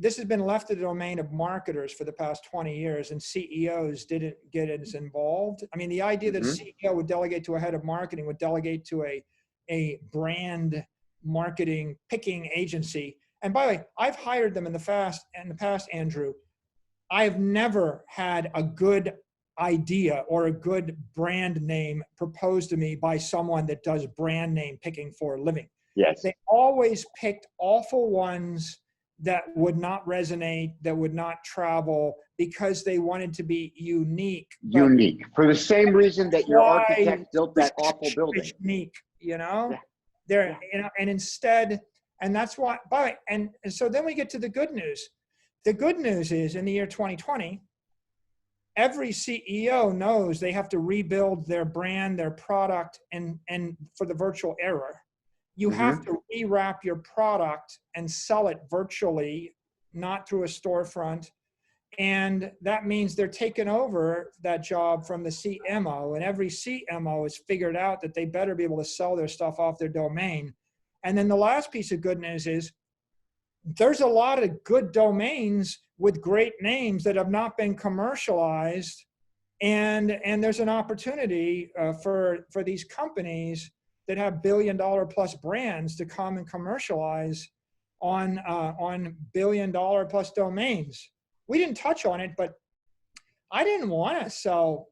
this has been left to the domain of marketers for the past 20 years, and CEOs didn't get as involved. I mean, the idea that a CEO would delegate to a head of marketing, would delegate to a brand marketing picking agency. And by the way, I've hired them in the past, Andrew. I've never had a good idea or a good brand name proposed to me by someone that does brand name picking for a living. Yes. They always picked awful ones that would not resonate, that would not travel, because they wanted to be unique. Unique. For the same reason that your architect built that awful building. Unique, Yeah. And instead, and that's why, and so then we get to the good news. The good news is, in the year 2020, every CEO knows they have to rebuild their brand, their product, and for the virtual era. You have to rewrap your product and sell it virtually, not through a storefront. And that means they're taking over that job from the CMO. And every CMO has figured out that they better be able to sell their stuff off their domain. And then the last piece of good news is there's a lot of good domains with great names that have not been commercialized. And there's an opportunity for these companies that have $1 billion plus brands to come and commercialize on $1 billion plus domains. We didn't touch on it, but I didn't want to sell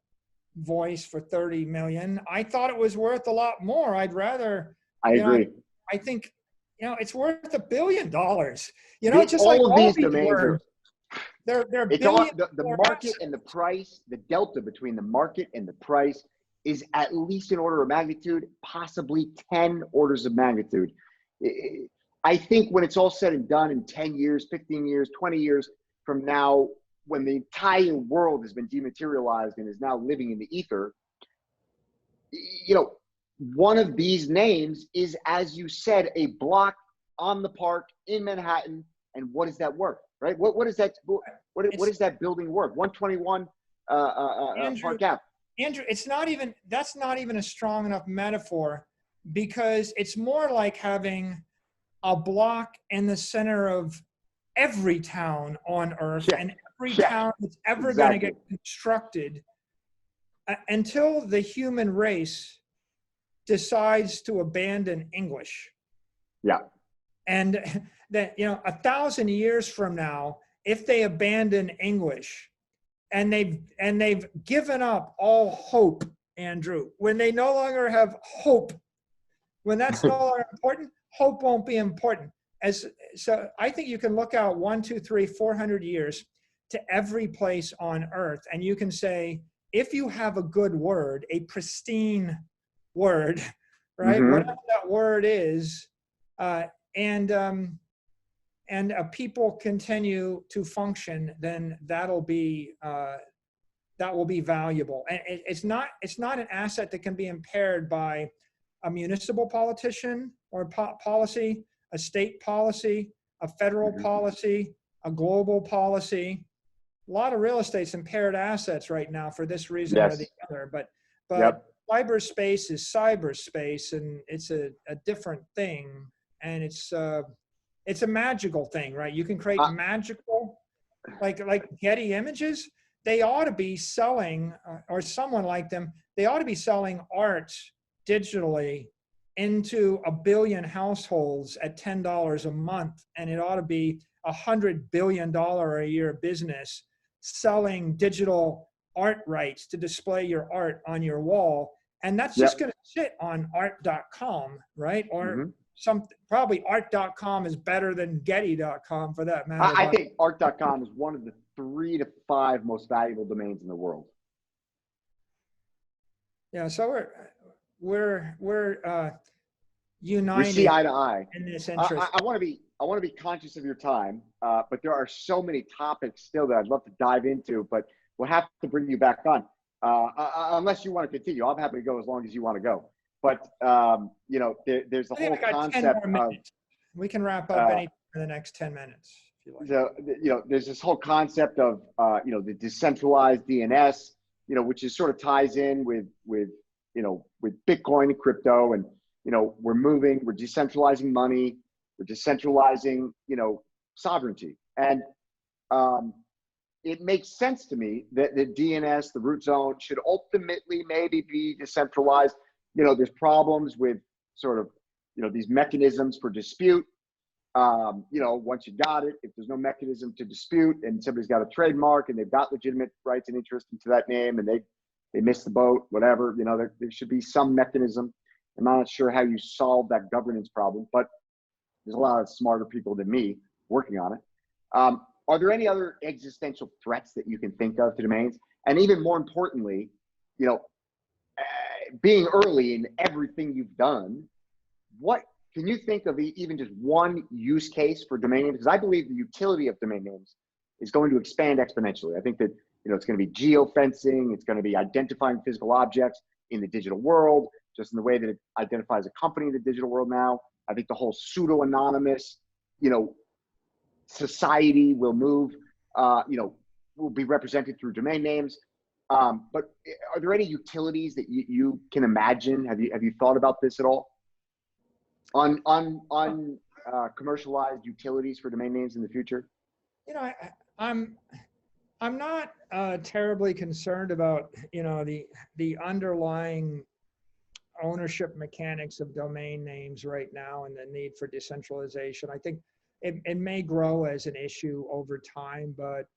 voice for 30 million. I thought it was worth a lot more. I'd rather. I agree. I think it's worth $1 billion. Just all like of all these these domains words. They're it's all the market and the price. The delta between the market and the price is at least an order of magnitude, possibly 10 orders of magnitude. I think when it's all said and done in 10 years, 15 years, 20 years from now, when the entire world has been dematerialized and is now living in the ether, one of these names is, as you said, a block on the park in Manhattan. And what is that worth, right? What is that? What is that building worth? 121 Park Ave. Andrew, that's not even a strong enough metaphor, because it's more like having a block in the center of every town on earth, and every town that's ever going to get constructed until the human race decides to abandon English. Yeah. And that, 1,000 years from now, if they abandon English and they've given up all hope, Andrew, when they no longer have hope, when that's no longer important, hope won't be important. So I think you can look out 1, 2, 3, 400 years to every place on earth, and you can say, if you have a good word, a pristine word, right? Mm-hmm. Whatever that word is, and people continue to function, then that will be valuable. And it's not an asset that can be impaired by a municipal politician or policy, a state policy, a federal policy, a global policy. A lot of real estate's impaired assets right now for this reason or the other. But cyberspace is cyberspace, and it's a different thing. And it's a magical thing, right? You can create magical, like Getty Images. They ought to be selling, or someone like them, they ought to be selling art digitally into 1 billion households at $10 a month. And it ought to be $100 billion a year business selling digital art rights to display your art on your wall. And that's just going to sit on art.com, right? Or probably art.com is better than Getty.com for that matter. I think art.com is one of the 3 to 5 most valuable domains in the world. Yeah, so we're united. We see eye to eye in this interest. I want to be conscious of your time, but there are so many topics still that I'd love to dive into, but we'll have to bring you back on, unless you want to continue. I'm happy to go as long as you want to go. But there's the whole concept of. We can wrap up in the next 10 minutes if you like. There's this whole concept of the decentralized DNS, which is sort of ties in with Bitcoin and crypto, and we're decentralizing money, we're decentralizing sovereignty, and it makes sense to me that the DNS, the root zone, should ultimately maybe be decentralized. There's problems with sort of these mechanisms for dispute. Once you got it, if there's no mechanism to dispute and somebody's got a trademark and they've got legitimate rights and interest into that name and they missed the boat, whatever, there should be some mechanism. I'm not sure how you solve that governance problem, but there's a lot of smarter people than me working on it. Are there any other existential threats that you can think of to domains? And even more importantly, being early in everything you've done, what can you think of even just one use case for domain names? Because I believe the utility of domain names is going to expand exponentially. I think that it's going to be geofencing, it's going to be identifying physical objects in the digital world, just in the way that it identifies a company in the digital world now. I think the whole pseudo-anonymous, society will move, will be represented through domain names. But are there any utilities that you can imagine? Have you thought about this at all? On commercialized utilities for domain names in the future? I'm not terribly concerned about the underlying ownership mechanics of domain names right now and the need for decentralization. I think it may grow as an issue over time, but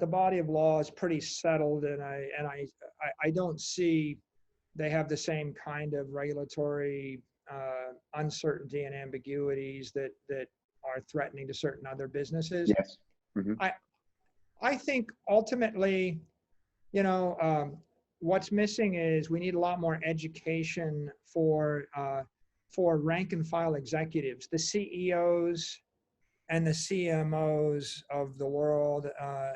the body of law is pretty settled, and I don't see they have the same kind of regulatory uncertainty and ambiguities that are threatening to certain other businesses. Yes. Mm-hmm. I think ultimately, what's missing is we need a lot more education for rank and file executives, the CEOs, and the CMOs of the world,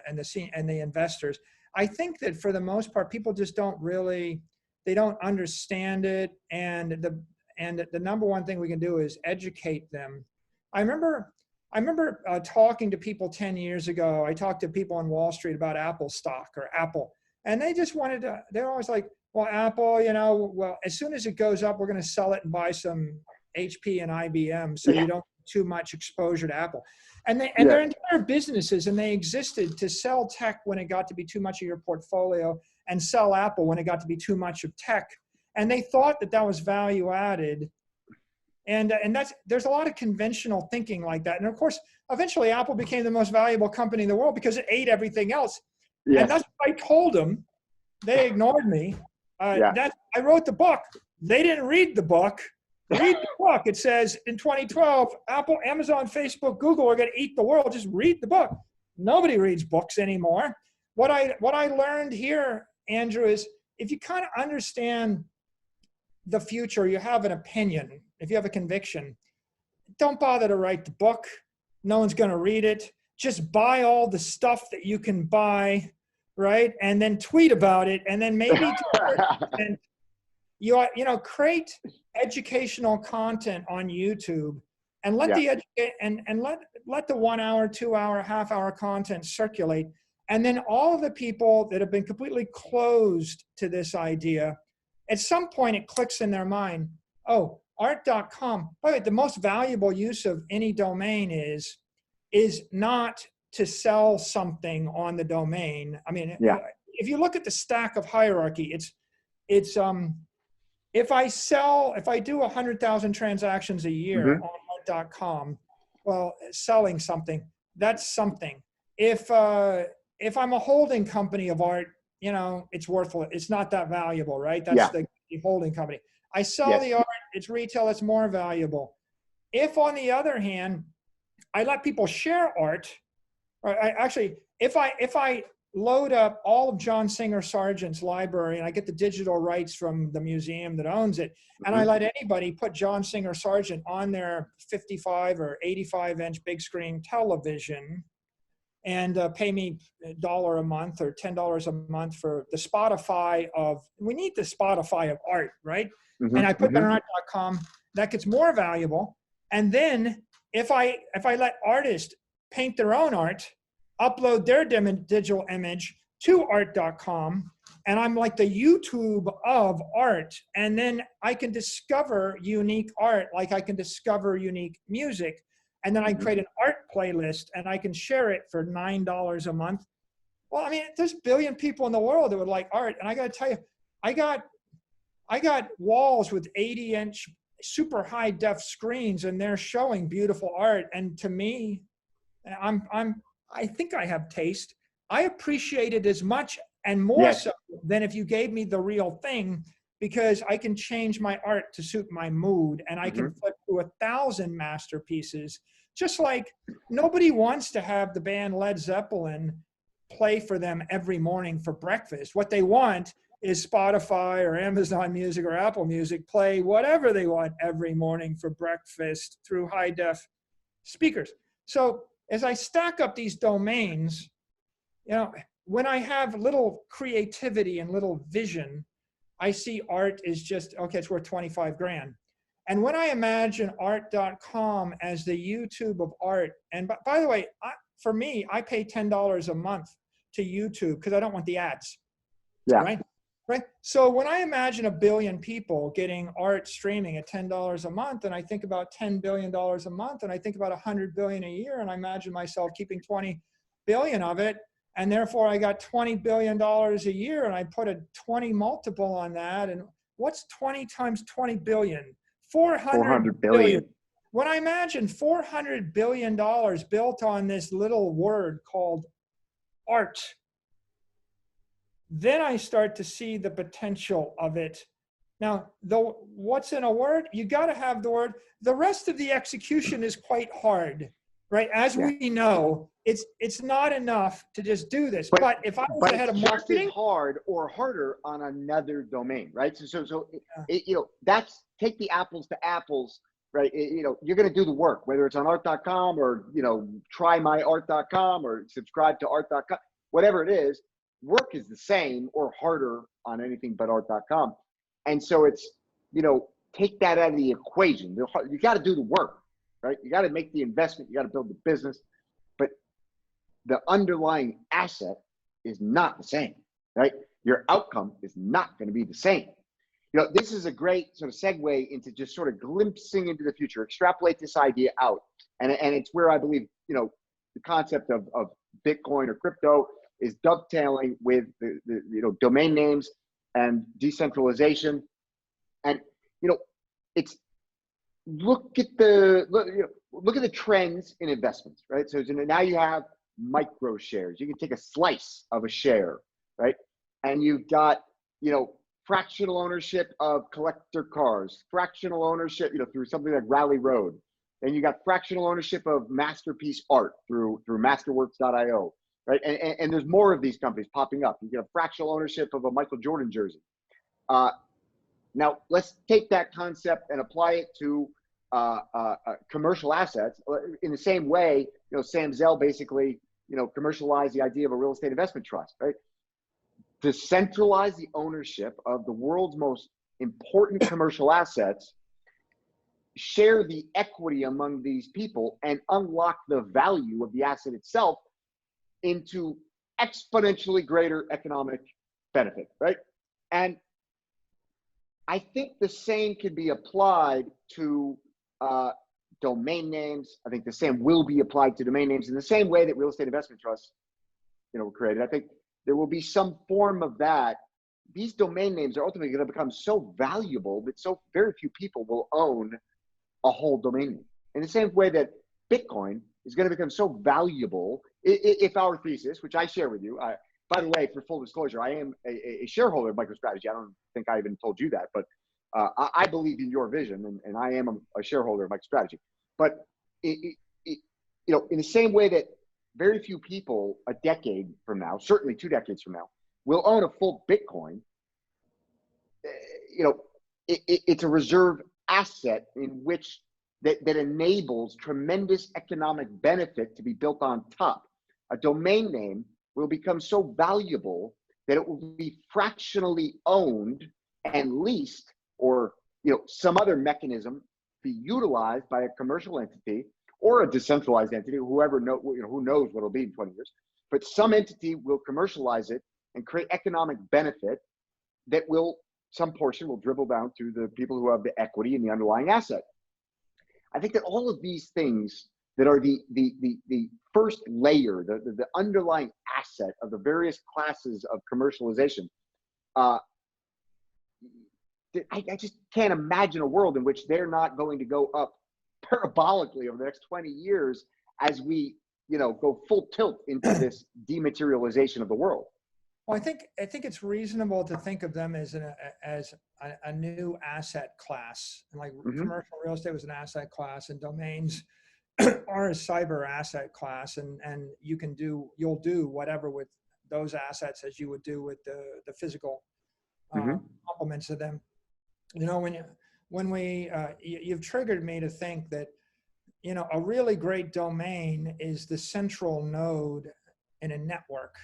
and the investors. I think that for the most part, people just they don't understand it. And the number one thing we can do is educate them. I remember talking to people 10 years ago. I talked to people on Wall Street about Apple stock or Apple, and they just wanted to, they're always like, well, Apple, well, as soon as it goes up, we're going to sell it and buy some HP and IBM, so you don't have too much exposure to Apple. And their entire businesses, and they existed to sell tech when it got to be too much of your portfolio and sell Apple when it got to be too much of tech. And they thought that was value added. And there's a lot of conventional thinking like that. And of course, eventually Apple became the most valuable company in the world because it ate everything else. Yes. And that's what I told them. They ignored me. I wrote the book. They didn't read the book. Read the book. It says in 2012, Apple, Amazon, Facebook, Google are going to eat the world. Just read the book. Nobody reads books anymore. What I learned here, Andrew, is if you kind of understand the future, you have an opinion, if you have a conviction, don't bother to write the book. No one's going to read it. Just buy all the stuff that you can buy, right? And then tweet about it. And then maybe and create educational content on YouTube and let let the 1 hour, 2 hour, half hour content circulate. And then all of the people that have been completely closed to this idea, at some point it clicks in their mind, oh, art.com. By the way, the most valuable use of any domain is not to sell something on the domain. I mean, if you look at the stack of hierarchy, it's if I do 100,000 transactions a year on art.com, well, selling something, that's something. If I'm a holding company of art, it's worthless. It's not that valuable, right? That's the holding company. I sell the art, it's retail, it's more valuable. If on the other hand, I let people share art, or if I load up all of John Singer Sargent's library and I get the digital rights from the museum that owns it, and I let anybody put John Singer Sargent on their 55 or 85 inch big screen television and pay me $1 a month or $10 a month for the Spotify we need the Spotify of art, right? And I put that on art.com, that gets more valuable. And then if I let artists paint their own art, upload their digital image to art.com, and I'm like the YouTube of art, and then I can discover unique art like I can discover unique music, and then I create an art playlist and I can share it for $9 a month. Well, I mean, there's a billion people in the world that would like art, and I got to tell you, I got walls with 80-inch super high def screens, and they're showing beautiful art. And to me, I think I have taste. I appreciate it as much and more so than if you gave me the real thing, because I can change my art to suit my mood, and I can flip through 1,000 masterpieces. Just like nobody wants to have the band Led Zeppelin play for them every morning for breakfast. What they want is Spotify or Amazon Music or Apple Music play whatever they want every morning for breakfast through high def speakers. So as I stack up these domains, when I have little creativity and little vision, I see art is just, okay, it's worth 25 grand. And when I imagine art.com as the YouTube of art, and by the way, for me, I pay $10 a month to YouTube because I don't want the ads. Right. So when I imagine 1 billion people getting art streaming at $10 a month, and I think about $10 billion a month, and I think about 100 billion a year, and I imagine myself keeping 20 billion of it, and therefore I got $20 billion a year, and I put a 20 multiple on that. And what's 20 times 20 billion? 400 billion. When I imagine $400 billion built on this little word called art, then I start to see the potential of it. Now, though, what's in a word? You got to have the word. The rest of the execution is quite hard, right? As we know, it's not enough to just do this. But if I was the head of marketing, just as hard or harder on another domain, right? So take the apples to apples right? You're going to do the work, whether it's on art.com or, trymyart.com or subscribe to art.com, whatever it is, work is the same or harder on anything but art.com. And so it's, take that out of the equation. You got to do the work, right? You got to make the investment. You got to build the business, but the underlying asset is not the same, right? Your outcome is not going to be the same. This is a great sort of segue into just sort of glimpsing into the future. Extrapolate this idea out. And it's where I believe, the concept of Bitcoin or crypto is dovetailing with the domain names and decentralization. And, it's look at the trends in investments, right? So now you have micro shares. You can take a slice of a share, right? And you've got, fractional ownership of collector cars, fractional ownership, through something like Rally Road. Then you got fractional ownership of masterpiece art through masterworks.io, right? And there's more of these companies popping up. You get a fractional ownership of a Michael Jordan jersey. Now let's take that concept and apply it to commercial assets in the same way. Sam Zell basically, commercialized the idea of a real estate investment trust, right? To centralize the ownership of the world's most important commercial assets, share the equity among these people, and unlock the value of the asset itself into exponentially greater economic benefit, right? And I think the same can be applied to domain names. I think the same will be applied to domain names in the same way that real estate investment trusts, were created. I think there will be some form of that. These domain names are ultimately going to become so valuable that so very few people will own a whole domain name. In the same way that Bitcoin is going to become so valuable, if our thesis, which I share with you, by the way, for full disclosure, I am a shareholder of MicroStrategy. I don't think I even told you that, but I believe in your vision, and I am a shareholder of MicroStrategy. But in the same way that very few people a decade from now, certainly 2 decades from now, will own a full Bitcoin, it's a reserve asset in which that enables tremendous economic benefit to be built on top. A domain name will become so valuable that it will be fractionally owned and leased, or some other mechanism be utilized by a commercial entity or a decentralized entity, who knows what it'll be in 20 years. But some entity will commercialize it and create economic benefit that some portion will dribble down to the people who have the equity in the underlying asset. I think that all of these things that are the first layer, the underlying asset of the various classes of commercialization, I just can't imagine a world in which they're not going to go up parabolically over the next 20 years as we, go full tilt into this dematerialization of the world. Well, I think it's reasonable to think of them as a new asset class. And like commercial real estate was an asset class, and domains are a cyber asset class, and you'll do whatever with those assets as you would do with the physical complements of them. You've triggered me to think that, a really great domain is the central node in a network.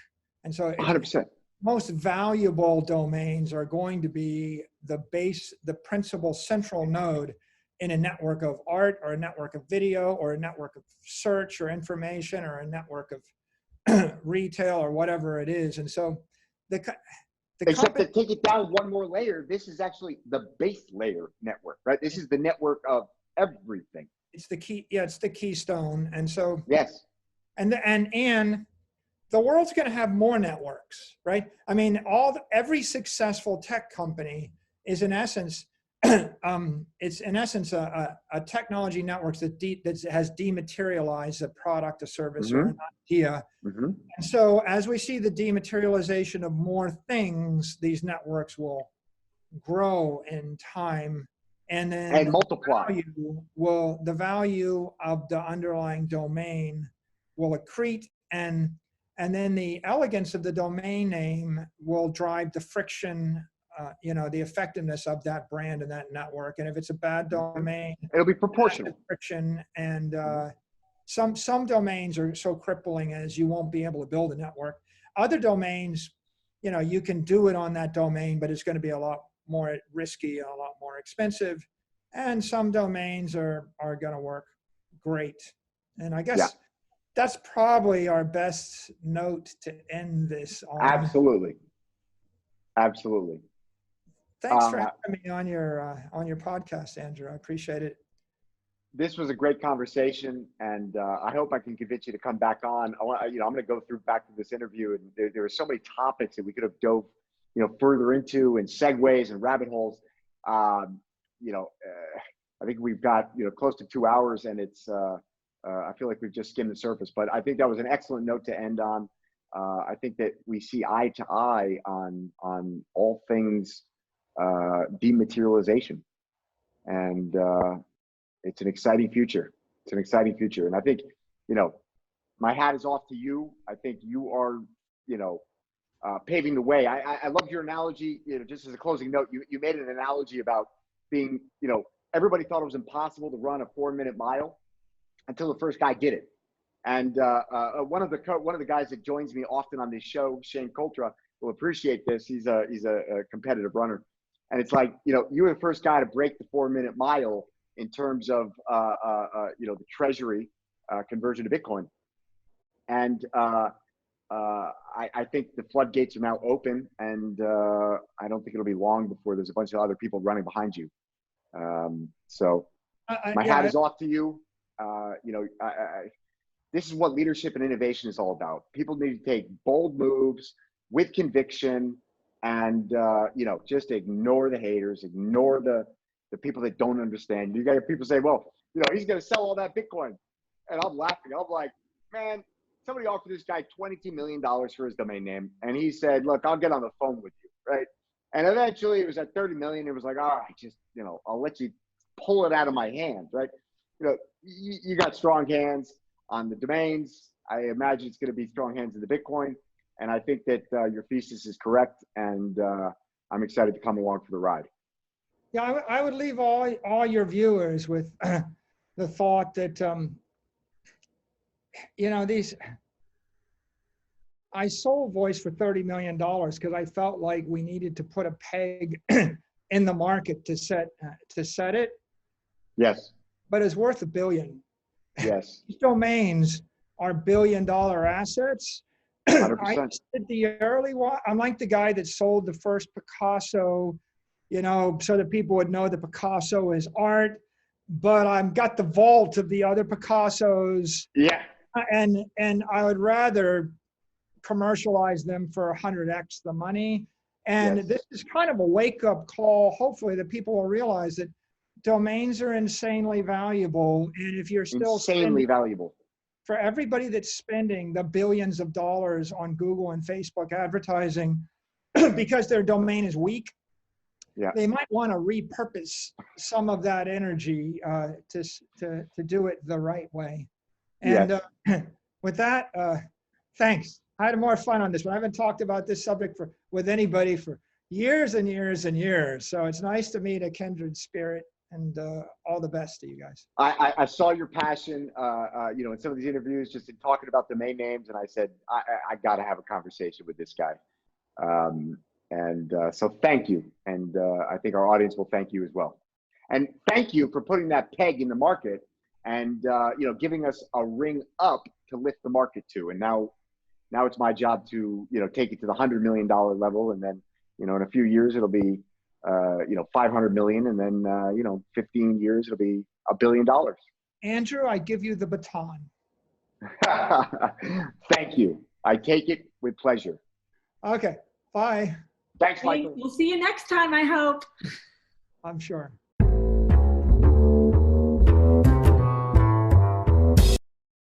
And so 100%. Most valuable domains are going to be the principal central node in a network of art, or a network of video, or a network of search or information, or a network of retail, or whatever it is. And so Except to take it down one more layer, this is actually the base layer network, right? This is the network of everything. It's the key. Yeah, it's the keystone. And so yes, and the world's going to have more networks, right? I mean, every successful tech company is in essence, it's in essence a technology network that has dematerialized a product, a service, or an idea. And so as we see the dematerialization of more things, these networks will grow in time, and then multiply. The value of the underlying domain will accrete, and then the elegance of the domain name will drive the friction the effectiveness of that brand and that network. And if it's a bad domain, it'll be proportional. Friction, and some domains are so crippling as you won't be able to build a network. Other domains, you can do it on that domain, but it's going to be a lot more risky and a lot more expensive. And some domains are going to work great. And I guess that's probably our best note to end this on. Absolutely. Thanks for having me on your podcast, Andrew. I appreciate it. This was a great conversation, and I hope I can convince you to come back on. I'm going to go back through this interview, and there are so many topics that we could have dove, further into, and segues and rabbit holes. I think we've got close to 2 hours, and it's I feel like we've just skimmed the surface. But I think that was an excellent note to end on. I think that we see eye to eye on all things dematerialization, and it's an exciting future. And I think, my hat is off to you. I think you are, paving the way. I loved your analogy, just as a closing note, you made an analogy about being, everybody thought it was impossible to run a 4-minute mile until the first guy did it. And one of the guys that joins me often on this show, Shane Coltra, will appreciate this. He's a competitive runner. And it's like, you were the first guy to break the 4-minute mile in terms of, the treasury conversion to Bitcoin. And I think the floodgates are now open, and I don't think it'll be long before there's a bunch of other people running behind you. So my hat is off to you. This is what leadership and innovation is all about. People need to take bold moves with conviction, and just ignore the haters, ignore the people that don't understand. You got people say, well, he's going to sell all that Bitcoin. And I'm laughing. I'm like, man, somebody offered this guy $22 million for his domain name. And he said, look, I'll get on the phone with you. Right. And eventually it was at 30 million. It was like, all right, just, I'll let you pull it out of my hands. Right. You got strong hands on the domains. I imagine it's going to be strong hands in the Bitcoin. And I think that your thesis is correct. And I'm excited to come along for the ride. Yeah, I would leave all your viewers with the thought that, I sold Voice for $30 million because I felt like we needed to put a peg in the market to set it. Yes. But it's worth $1 billion. Yes. These domains are $1 billion assets. 100%. I did the early one. I'm like the guy that sold the first Picasso, so that people would know that Picasso is art, but I've got the vault of the other Picassos. Yeah. And I would rather commercialize them for 100x the money. And This is kind of a wake-up call, hopefully, that people will realize that domains are insanely valuable. And if you're still insanely valuable. For everybody that's spending the billions of dollars on Google and Facebook advertising because their domain is weak, they might want to repurpose some of that energy to do it the right way. And with that, thanks. I had more fun on this one. I haven't talked about this subject with anybody for years and years and years. So it's nice to meet a kindred spirit, and all the best to you guys. I saw your passion, in some of these interviews, just in talking about domain names, and I said, I got to have a conversation with this guy. So thank you. And I think our audience will thank you as well. And thank you for putting that peg in the market and, giving us a ring up to lift the market to. And now it's my job to, take it to the $100 million level. And then, in a few years, it'll be, 500 million. And then, 15 years, it'll be $1 billion. Andrew, I give you the baton. Thank you. I take it with pleasure. Okay. Bye. Thanks, Michael. We'll see you next time, I hope. I'm sure.